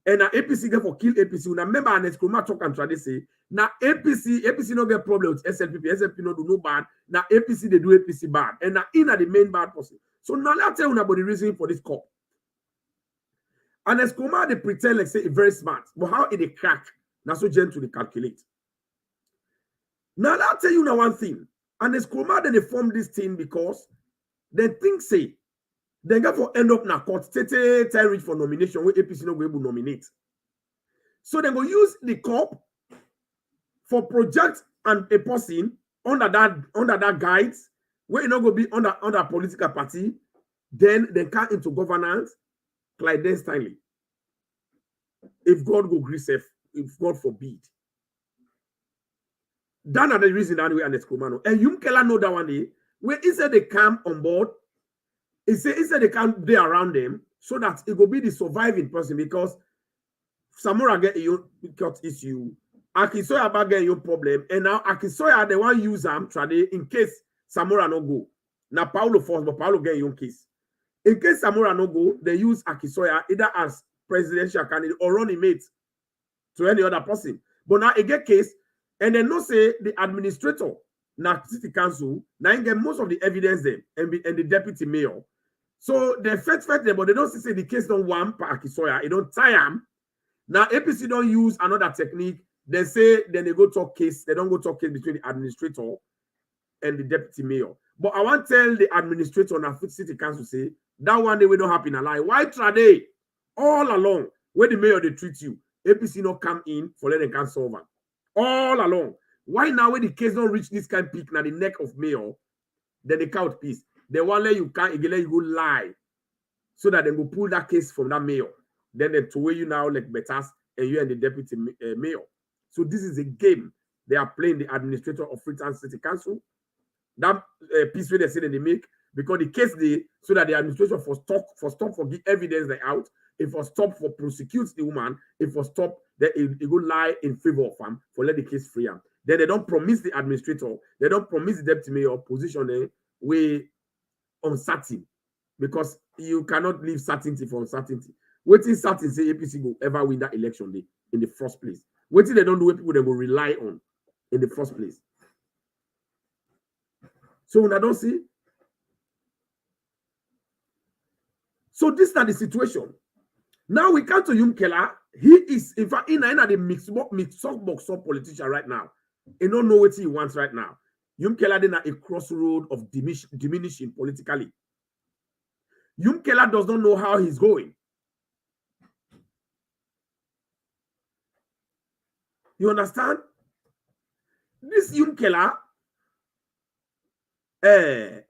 And now APC get for kill APC. Now remember and as Kuroma talk and try to say now APC no get problem with SLPP. SLP no do no bad. Now APC they do APC bad. And now in are the main bad person. So now let's tell you about the reason for this corps. And as Kuroma they pretend like say it's very smart, but how it they crack? Now so gentle to calculate. Now I'll tell you now one thing. And as Kuroma then they form this team because they think say they get for end up in a court, tell reach for nomination where APC not go able to nominate. So they go use the corp for project and a person under that guides where you not go be under a political party, then they come into governance clandestinely. If God go agree safe, if God forbid. That's not the reason that way and Escomano. And Yumkella know that one day, where instead they come on board, instead they come there around them, so that it will be the surviving person because Samora get your cut issue, Akisoya back get your problem, and now Akisoya they want use them in case Samora no go. Now Paulo force, but Paulo get your case. In case Samora no go, they use Akisoya either as presidential candidate or running mate to any other person. But now it get case. And then no say the administrator, now city council, now get most of the evidence there and the deputy mayor. So they fight them, but they don't say the case don't want per Akisoya, it don't tie them. Now APC don't use another technique. They say then they go talk case, they don't go talk case between the administrator and the deputy mayor. But I want to tell the administrator now city council say that one day we don't happen a lie. Why try they all along where the mayor they treat you? APC not come in for letting can solve them. All along. Why now when the case don't reach this kind of peak now the neck of mayor, then they count peace. They won't let you can't let you go lie. So that they will pull that case from that mayor. Then they throw you now like Betas and you and the deputy mayor. So this is a game. They are playing the administrator of Freetown City Council. That piece where they say that they make because the case they so that the administration for stop for give evidence they out, if for stop for prosecute the woman, if for stop that it go lie in favor of him for let the case free him. Then they don't promise the administrator, they don't promise the deputy mayor position way uncertain, because you cannot leave certainty for uncertainty. Waiting certain say APC go ever win that election day in the first place. Waiting they don't do what people they will rely on in the first place. So when I don't see, so this is not the situation. Now we come to Yumkella. He is, in fact, in the mixed box of politician right now. He don't know what he wants right now. Yumkella then at a crossroad of diminishing politically. Yumkella does not know how he's going. You understand? This Yumkella, if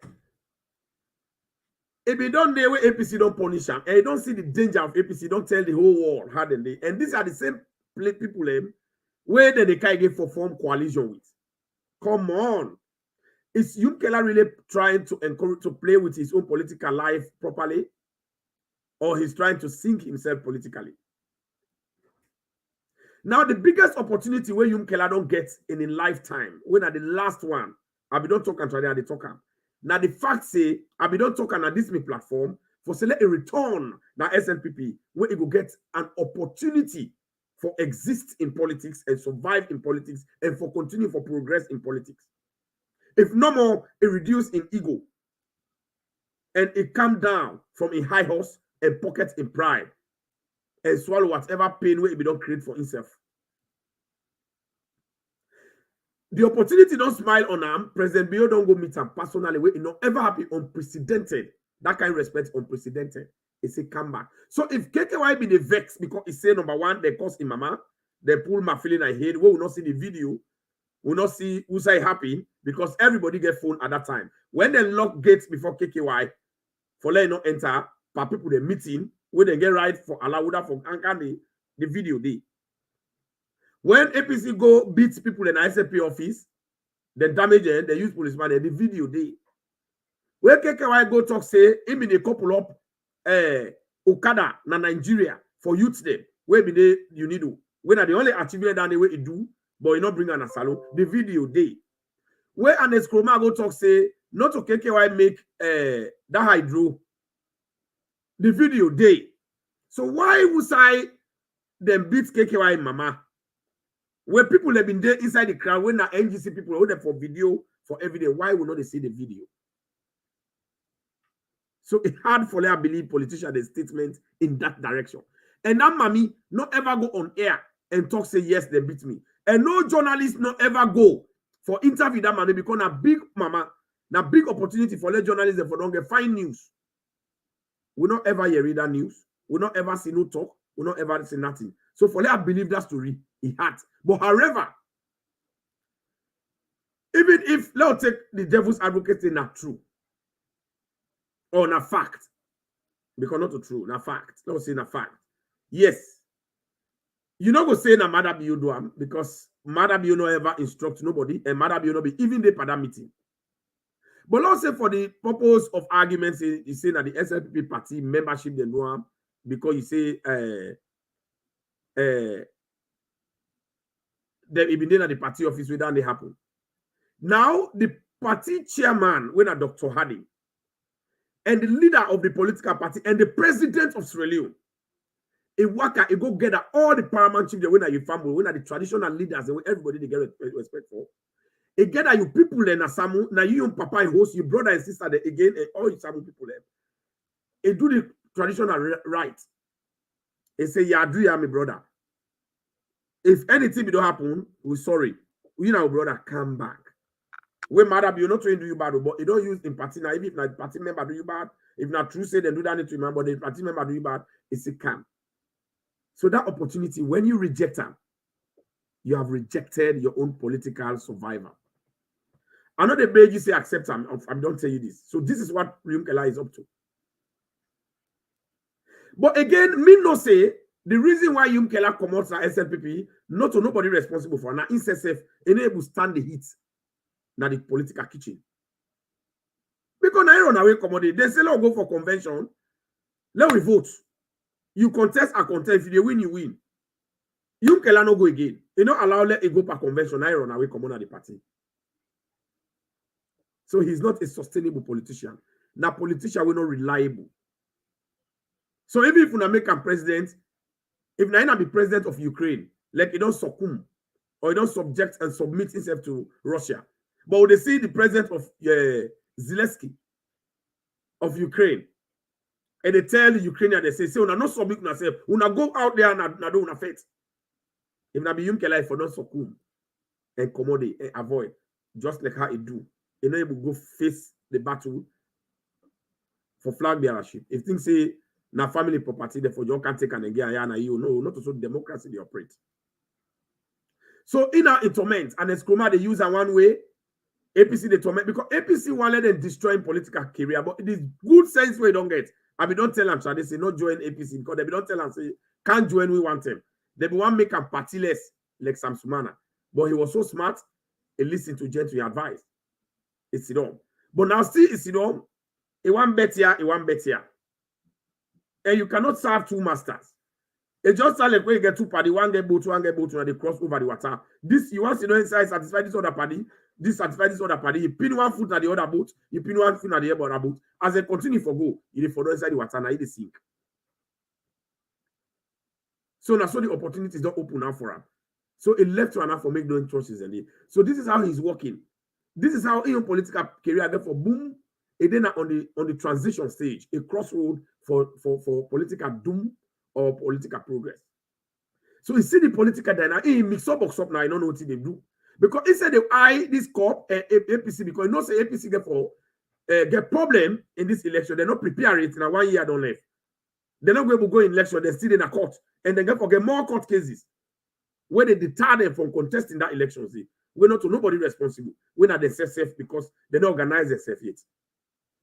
you don't know where APC don't punish him, and you don't see the danger of APC, don't tell the whole world how they live. And these are the same people where they can't get for form coalition with. Come on. Is Yumkella really trying to encourage to play with his own political life properly? Or he's trying to sink himself politically? Now, the biggest opportunity where Yumkella don't get in a lifetime, when at the last one, I be don't talk and try to talk. Now, the fact say, I be don't talk on this platform for select a return now SNPP, where it will get an opportunity for exist in politics and survive in politics and for continue for progress in politics. If no more, it reduce in ego and it come down from a high horse and pocket in pride and swallow whatever pain where it be don't create for himself. The opportunity don't smile on him. President Bio don't go meet him personally. Where it not ever happen unprecedented. That kind of respect unprecedented. It's a comeback. So if KKY be the vex because he say number one, they cause him mama, they pull my feeling I hate. We will not see the video. We will not see who's I happy because everybody get phone at that time. When they lock gates before KKY, for let not enter, for people they meeting, when they get right for Alawuda for Ankani, the video day. When APC go beat people in the ISP office, then damage it, they use policeman, the video day. When KKY go talk say, him in a couple up Okada na Nigeria for youth them, where be they you need to. When are the only achievement down the way it do, but you not bring an Salone, the video day. Where an Eskroma go talk say, not to KKY make that hydro, the video day. So why would I then beat KKY mama? Where people have been there inside the crowd, when the NGC people hold them for video for every day, why would not they see the video? So it's hard for them to believe politicians' statement in that direction. And that mommy not ever go on air and talk, say, yes, they beat me. And no journalist not ever go for interview that mommy because a big mama, a big opportunity for the journalists for don't get find news. We not ever hear that news. We not ever see no talk. We not ever see nothing. So for them to believe that story, it had. But however, even if let's take the devil's advocate say not true or not fact, because not true, not fact. Let's say not fact. Yes, you not go say na Madam you do am because Madam you no ever instruct nobody and Madam you no be even there for that meeting. But let's say for the purpose of arguments, you say that the SLPP party membership they know am because you say they even there at the party office without they happen. Now the party chairman, when a Dr. Harding, and the leader of the political party and the president of Sierra Leone, it go gather all the paramount chiefs, when are your family, when are the traditional leaders, and everybody they get respect for. It gather you people in Asamu, now you and papa and host, your brother and sister there again, and all your Samu people there. It do the traditional right. It say, yeah, do ya, my brother. If anything don't happen, we're sorry. You know, brother, come back. When Madam, you're not trying to do you bad, but you don't use empathy now. Even if not party member do you bad, if not true say then do that to him, but the party member do you bad, it's a camp. So that opportunity, when you reject them, you have rejected your own political survival. I know the beg you say accept them. I don't tell you this. So this is what Yumkella is up to. But again, me no say the reason why Yumkella come out as SLPP, not to nobody responsible for now, incessive, enable stand the heat. Now the political kitchen. Because now run away commodity. They say, let's go for convention. Let we vote. You contest, I contest. If they win, you win. Yumkella no go again. You don't allow let it go per convention. Now run away common at the party. So he's not a sustainable politician. Now politician will not reliable. So even if you make a president, if Naina be president of Ukraine, like he don't succumb or he don't subject and submit himself to Russia. But when they see the president of Zelensky of Ukraine, and they tell the Ukrainian, they say, una not submit yourself, una go out there and do una fight. If na be Yumkella, if you don't succumb and commodity and avoid, just like how he do, he not able to go face the battle for flag bearership. If things say na family property, therefore you can't take an again, you know, not also democracy they operate. So in our torment and Eskroma they use one way, APC they torment because APC wanted them destroying political career, but it is good sense where you don't get. I be don't tell them, so they say not join APC because they be don't tell them say can't join we want them. They be want make a partyless like Sam Sumana, but he was so smart. He listened to gentle advice. It's it on, but now still it's it on. He want bet here, he want bet here, and you cannot serve two masters. It just sounds like when you get two party, one get both, and they cross over the water. This you want to know inside satisfy this other party. This satisfy this other party. You pin one foot at the other boat. You pin one foot at the other boat. As they continue for go, you follow inside the water. Now you sink. So now so the opportunities don't open now for him. So it left to enough for make doing choices and so this is how he's working. This is how in political career therefore boom. And then on the transition stage, a crossroad for political doom or political progress. So you see the political dynamic. He mix up box up now. I don't know what they do. Because instead they eye this corp APC because you know say APC get problem in this election. They're not prepared it now 1 year don't left. They're not going to go in election, they're still in a court. And they get more court cases where they deter them from contesting that election. See, we're not to nobody responsible. We're not themselves because they don't organize themselves yet.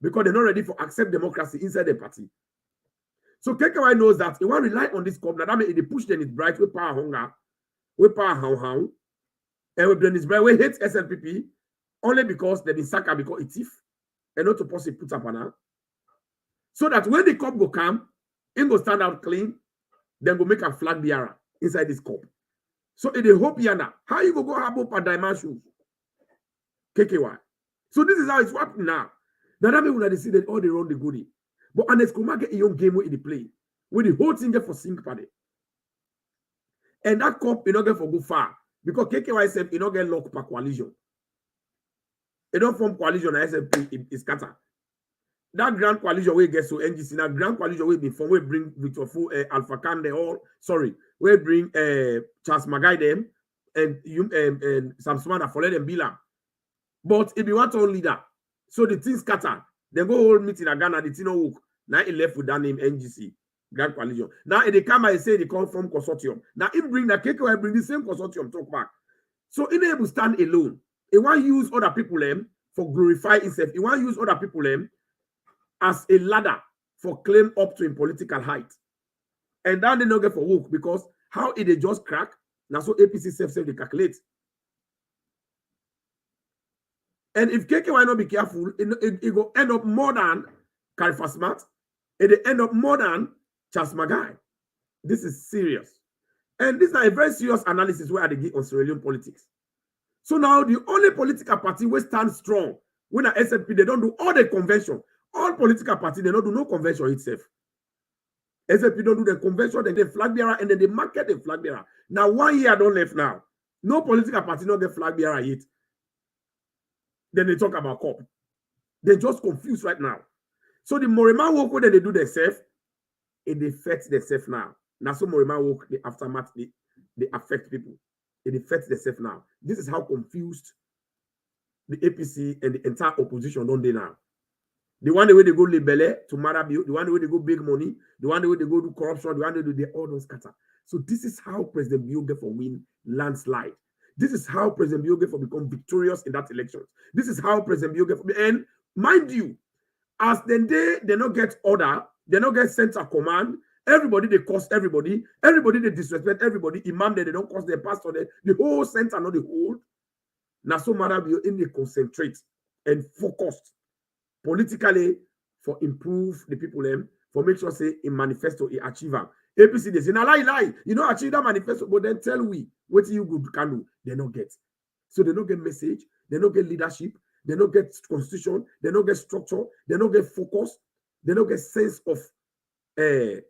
Because they're not ready for accept democracy inside the party. So KKY knows that he want to rely on this corp. That means they push them is bright with power hunger, with power how. And with them is bright, we hate SLPP only because they've been sacked because it's thief and not to possibly put up on her. So that when the corp go come, it go stand out clean, then go make a flag bearer inside this corp. So if they hope yana, how you go have up a dimension? KKY. So this is how it's working now. That means when they see that all they run the goodie. But unless Kuma get a young game in the play, with the whole thing get for sink party. And that corp you not get for go far. Because KKY said you not get locked per coalition. It don't form coalition and SFP is scatter. That grand coalition we get so NGC, that grand coalition we been formed, we bring Victor Fu, Alpha Kandeh, we bring Charles Magai them and Sam Sumana for let them be like. But if you want to leader, so the thing scatter, they go hold meeting in Ghana, the thing no work. Now it left with that name NGC, Grand Coalition. Now if they come and say they come from consortium. Now it bring the KKY bring the same consortium talk back. So it able stand alone. It want use other people for glorify itself. It want use other people as a ladder for claim up to a political height. And then they don't get for work because how it they just crack, now so APC self they calculate. And if KKY not be careful, it will end up more than Khalifa Smart. It will end up more than Charles Magai. This is serious. And this is a very serious analysis where they get on Sierra Leone politics. So now the only political party will stand strong when the SNP, they don't do all the convention. All political parties, they don't do no convention itself. SNP don't do the convention, then they flag bearer, and then they market the flag bearer. Now 1 year don't left now. No political party don't get flag bearer yet. Then they talk about COP. They're just confused right now. So the Morima work that they do themselves, it affects themselves now. Now so Morima work, the aftermath, they affect people. It affects themselves now. This is how confused the APC and the entire opposition don't they now. The one the way they go libele to Marabio, the one the way they go big money, the one the way they go do corruption, the one they do they all those scatter. So this is how President Bioge for win landslide. This is how President Bioge for become victorious in that election. This is how President Bioge for and mind you, as then they not get order, they not get center command. Everybody they cost everybody they disrespect everybody. Imam they don't cost their pastor the whole center not the whole. Now so Marabio in they concentrate and focused politically for improve the people them, for make sure say in manifesto it achieve them. APC they say, na lie, you know achieve that manifesto, but then tell we what you good can do, they don't get. So they don't get message, they don't get leadership, they don't get constitution, they don't get structure, they don't get focus, they don't get sense of they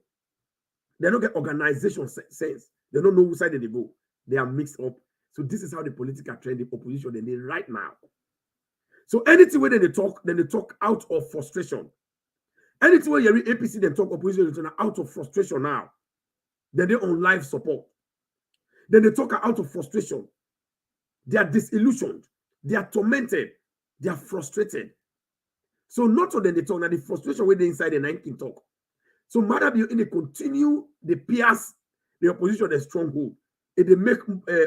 don't get organization sense. They don't know which side they go. They are mixed up. So this is how the political trend, the opposition, they need right now. So anything where they talk out of frustration. Anything where you read APC, they talk opposition out of frustration now. Then they on live support. Then they talk out of frustration. They are disillusioned. They are tormented. They are frustrated. So not only they talk, now the frustration where they inside the 19 talk. So Madabio, in they continue the pierce the opposition the stronghold. And they make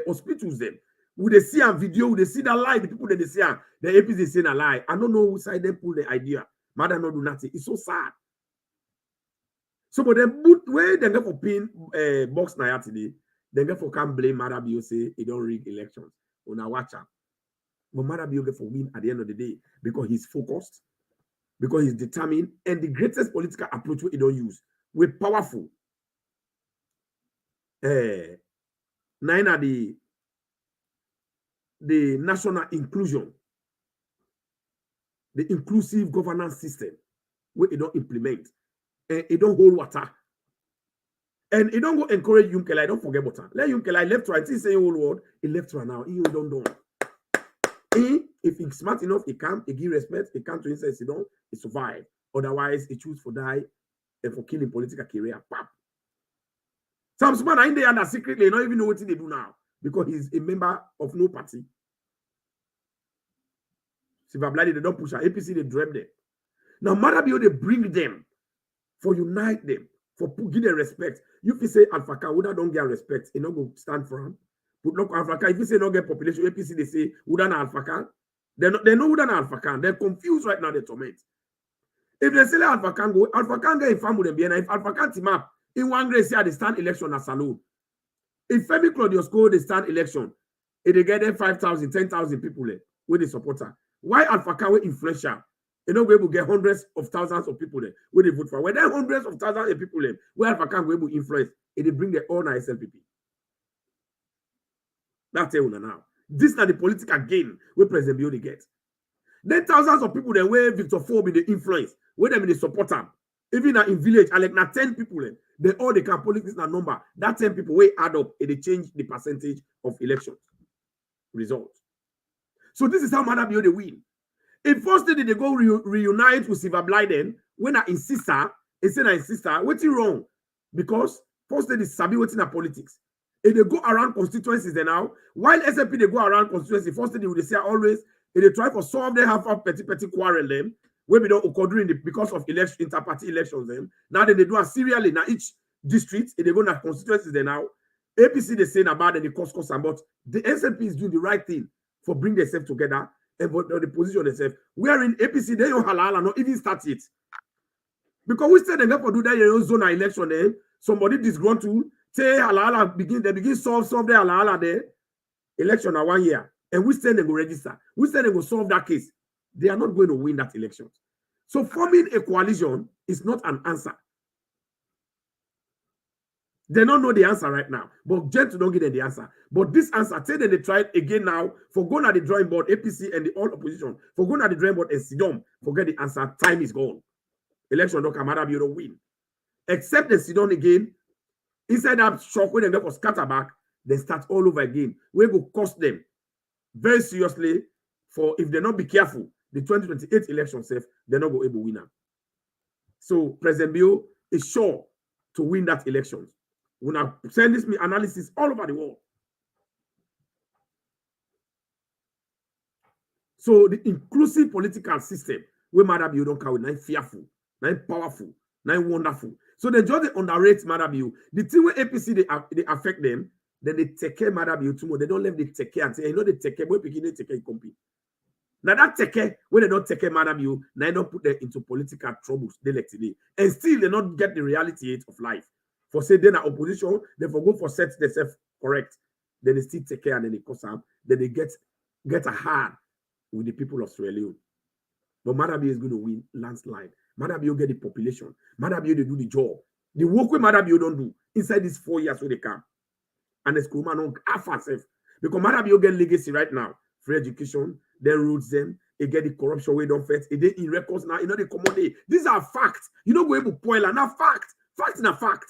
hospitals them. Would they see a video? Would they see that lie? The people that they see the APC saying a lie. I don't know who side they pull the idea. Madam not do nothing. It's so sad. So but then where they go for pin box now today, they go for can't blame Madabio say he don't rig elections. On a watch out. But Madabio get for win at the end of the day because he's focused, because he's determined, and the greatest political approach we don't use. We're powerful. Nine are the national inclusion, the inclusive governance system, where it don't implement, and it don't hold water. And it don't go encourage Yumkella. I don't forget water. Let Yumkella left right. He's saying whole world. He left right now. He don't do. If he's smart enough, he can. He give respect. He can't to himself. He don't. He survive. Otherwise, he choose for die and for killing political career. Pap. Some smart are in there and secretly not even know what they do now because he's a member of no party. Silver Bloody, they don't push her. APC, they dream them. Now, Madabio, they bring them for unite them, for give them respect. You can say Alpha Would don't get respect, he not go stand for him. But look, Alpha if you say not get population, APC, they say Would Alpha they know Would Alpha They're confused right now, they torment. If they say Alpha go, Alpha get informed with them, if Alpha team up, in one grade, say they stand election at Salone. If Femi Claudius go, they stand election, if they get them 5,000, 10,000 people with the supporter. Why Alpha Can influential? You know, we will get hundreds of thousands of people there where they vote for. When there are hundreds of thousands of people there, where Alpha Can will influence, and they bring their own SLPP. That's it now. This is not the political gain where President Bioni get. Then thousands of people there where Victor Forbes the influence, where them in the support them. Even in village, I like now 10 people there. They all they can politics na number. That 10 people will add up and they change the percentage of elections results. So this is how Madabio they win. In first day they go reunite with Silver Blyden when I insist what's wrong? Because first day is sabi what's in politics. If they go around constituencies then now, while SLP they go around constituency, first day they say always if they try to solve they have a petty quarrel them. When we don't occur during because of election inter-party elections them. Now they do a serially now each district if they go to constituencies then now. APC they saying about the cost but the SLP is doing the right thing for bring themselves together and for the position themselves. Where in APC they don't halal not even start it. Because we said they never do that in zone election then somebody disgruntled say halal begin solve their halal there election at 1 year and we said they go register. We said they go solve that case. They are not going to win that election. So forming a coalition is not an answer. They don't know the answer right now. But Gent don't give them the answer. But this answer, say that they tried again now for going at the drawing board, APC and the all opposition, for going at the drawing board and Sidon, forget the answer. Time is gone. Election don't come out, you don't win. Except the Sidon again, inside that shock when they go for scatter back, they start all over again. We will cost them very seriously for if they not be careful. The 2028 election safe, they're not going to win them. So President Bio is sure to win that election. When I send this analysis all over the world. So the inclusive political system, where Madabio don't carry, not fearful, not powerful, not wonderful. So they just underrate Madabio. The thing where APC they affect them, then they take care Madabio too much. They don't let the take care and say, you know, they take care, when they take care, compete. Now that take care, when they don't take care Madabio, now they don't put them into political troubles today. And still they not get the reality of life. For say then are opposition, they for go for set themselves correct. Then they still take care and then they cause them. Then they get a hard with the people of Sierra Leone. But Madabio is going to win landslide. Madabio get the population. Madabio they do the job. The work with Madabio don't do inside these 4 years where they come. And the school man don't half herself. Because Madabio get legacy right now. Free education, then roots them. They get the corruption way don't fit. They in records now. You know they come on day. These are facts. You know go able to spoil and not fact. Fact na fact.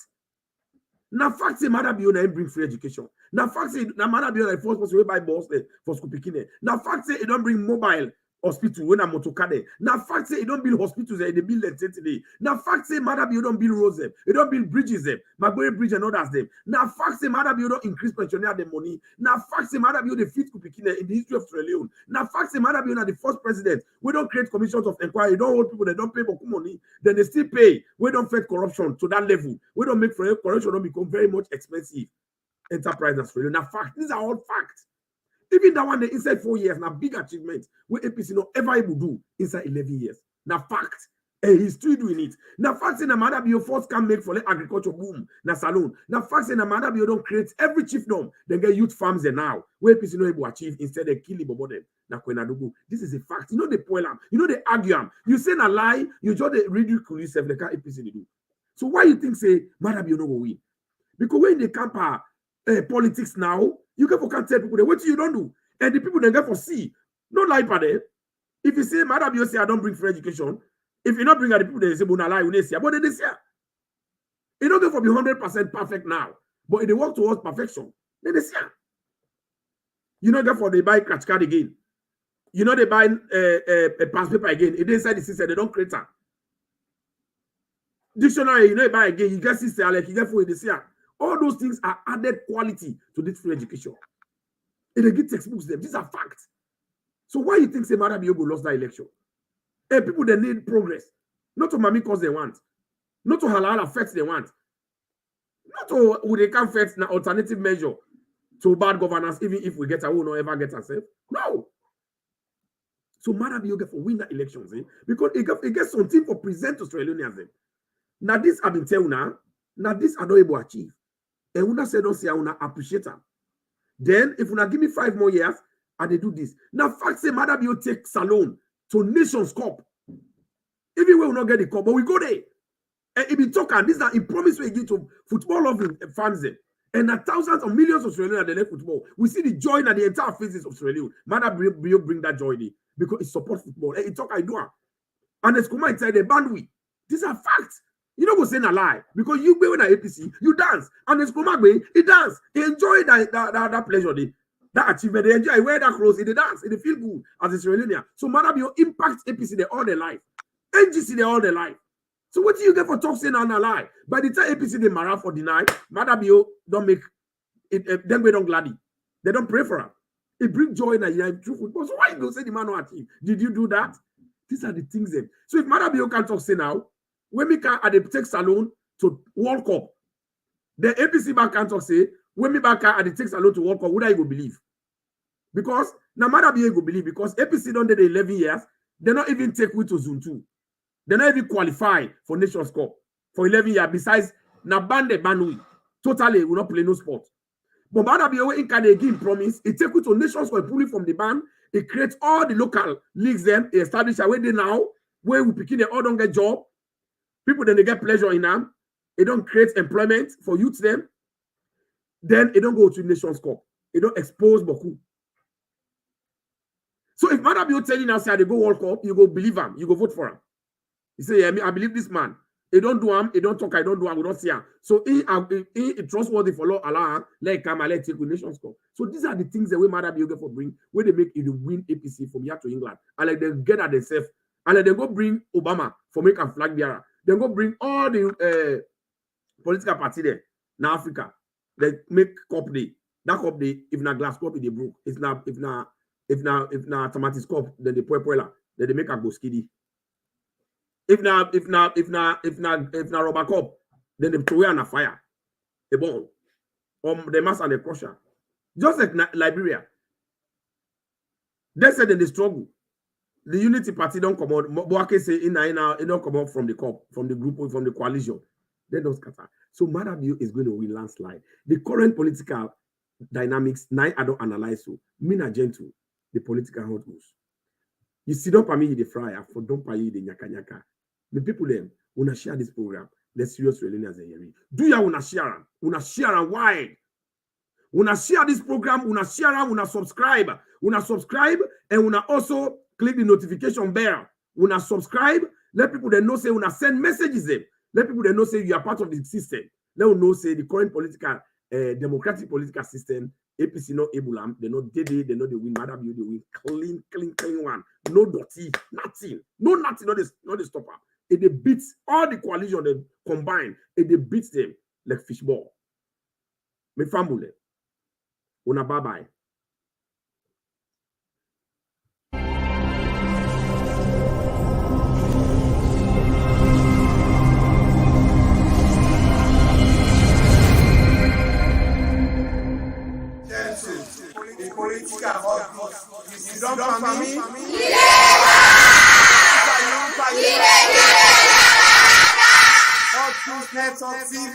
Now fact say Madabio na bring free education. Now fact say na Madabio na first person we buy bus for school picking. Now fact say it don't bring mobile hospital when a motor there. Now fact say it don't build hospitals they build them today. Now fact say Madabio don't build roads them. It don't build bridges them. Magbore Bridge and others them. Now fact say Madabio don't increase pensioner the money. Now fact say Madabio the fit Kupikine in the history of Sierra Leone. Now fact say Madabio na the first president. We don't create commissions of inquiry. Don't hold people. They don't pay for money. Then they still pay. We don't fight corruption to that level. We don't make corruption don't become very much expensive enterprise in Sierra Leone. Now fact. These are all facts. Even that one, they inside 4 years, now big achievement where APC not ever able to do inside 11 years. Now fact, and he's still doing it. Now fact saying the Madabio force can make for the agriculture boom. Now Salone. Now fact saying the Madabio don't create every chiefdom, then get youth farms there now. Where APC not able to achieve instead they kill about them. Now Kwenadugu. This is a fact. You know they spoil them. You know they argue them. You say a lie, you just they ridicule yourself like APC they do. So why you think say Madabio no go win? Because when they camp politics now, you can tell people that what you don't do, and the people they get for see. No lie for them. If you say Madabio say I don't bring free education, if you not bring the people they say bona lie, they say, but they say it don't go for be 100% perfect now, but if they work towards perfection, then they say you know therefore they buy catch card again. You know they buy a pass paper again. If they inside the system, they don't create that. Dictionary, you know, you buy again, you get system like you get for this year. All those things are added quality to this free education. And they get textbooks them. These are facts. So why you think say Madabio go lost that election? Hey, people they need progress. Not to Mami cause they want. Not to halal effects they want. Not to would they can affect an alternative measure to bad governance, even if we get a will not ever get ourselves. No. So Madabio get for win that elections, because it gets something for present to Australians. Now this I've been telling now this I don't able to achieve. And when I say don't say I wanna appreciate them. Then if you give me 5 more years, and they do this. Now fact say Madabio take Salone to Nations Cup. Even we will not get the cup, but we go there. And it be talking. This is a promise we give to football loving fans. And thousands of millions of Australians that they like football. We see the joy in the entire faces of Australia. Madabio bring that joy there because it supports football. And it talk I do. And it's come inside the bandwidth. These are facts. You don't go say a lie because you go in an APC, you dance, and it's Komagwe, he dance, he enjoy that pleasure, that achievement, they enjoy wear that clothes, they dance, they feel good as a Sierra Leonean. So Madabio impacts APC they all their life, NGC they all their life. So what do you get for talking on a lie? By the time APC they marah for deny, Madabio don't make it. Them we don't gladdy, they don't pray for her. It brings joy in a true football. So why you go say the man no achieve? Did you do that? These are the things. Then. So if Madabio can talk say now. When we can take Salone to World Cup, the APC back can talk say, when we back can take Salone to World Cup, would I go believe? Because no matter be go believe, because APC done the 11 years, they not even take we to Zone 2. They not even qualify for Nations Cup for 11 years. Besides, na ban the ban totally will not play no sport. But Madabio in Kandeh give promise, it take we to Nations Cup, pulling from the ban, it creates all the local leagues them, it establish where they now, where we picking they all don't get job. People then they get pleasure in them. They don't create employment for youth them. Then they don't go to Nations Cup. They don't expose Boku. So if Madabio telling us say they go World Cup, you go believe him. You go vote for him. You say, yeah, I believe this man. They don't do him. They don't talk. I don't do him. We don't see him. So he trustworthy for Allah. Let come and let take the Nations Cup. So these are the things that we Madabio get for bring where they make you win APC from here to England. And like they get at themselves. And like they go bring Obama for make a flag bearer. Then go bring all the political party there in Africa. They make cup day. That cup day, if not glass cup, they broke. If not tomatis cup, then they poela. Then they make a go skiddy. If not rubber cup, then they throw on a fire, a ball, the mass and the crusher. Just like Liberia. They said in the struggle. The Unity Party don't come out. Boake say it don't come out from the cup, from the group, from the coalition. They don't scatter. So Madabio is going to win landslide. The current political dynamics, now I don't analyze so. Mina gentle, the political hot goes. You see, don't permit you the fry. For don't pay you the nyaka nyaka. The people them wanna share this program. Let's serious really as a year. Do ya wanna share? Wanna share and wide? Wanna share this program? Wanna share? Wanna subscribe? Wanna subscribe and wanna also click the notification bell. Wanna subscribe? Let people that know say wanna send messages them. Let people that know say you are part of the system. Let them know say the current political, democratic political system. APC no Ebulam, they know they know they win. Madam, you they win clean one. No dirty, nothing, no they stop up. It they beats all the coalition they combine. It they beats them like fishball. Me family, una bye bye. Don't for me. Hot News Network TV.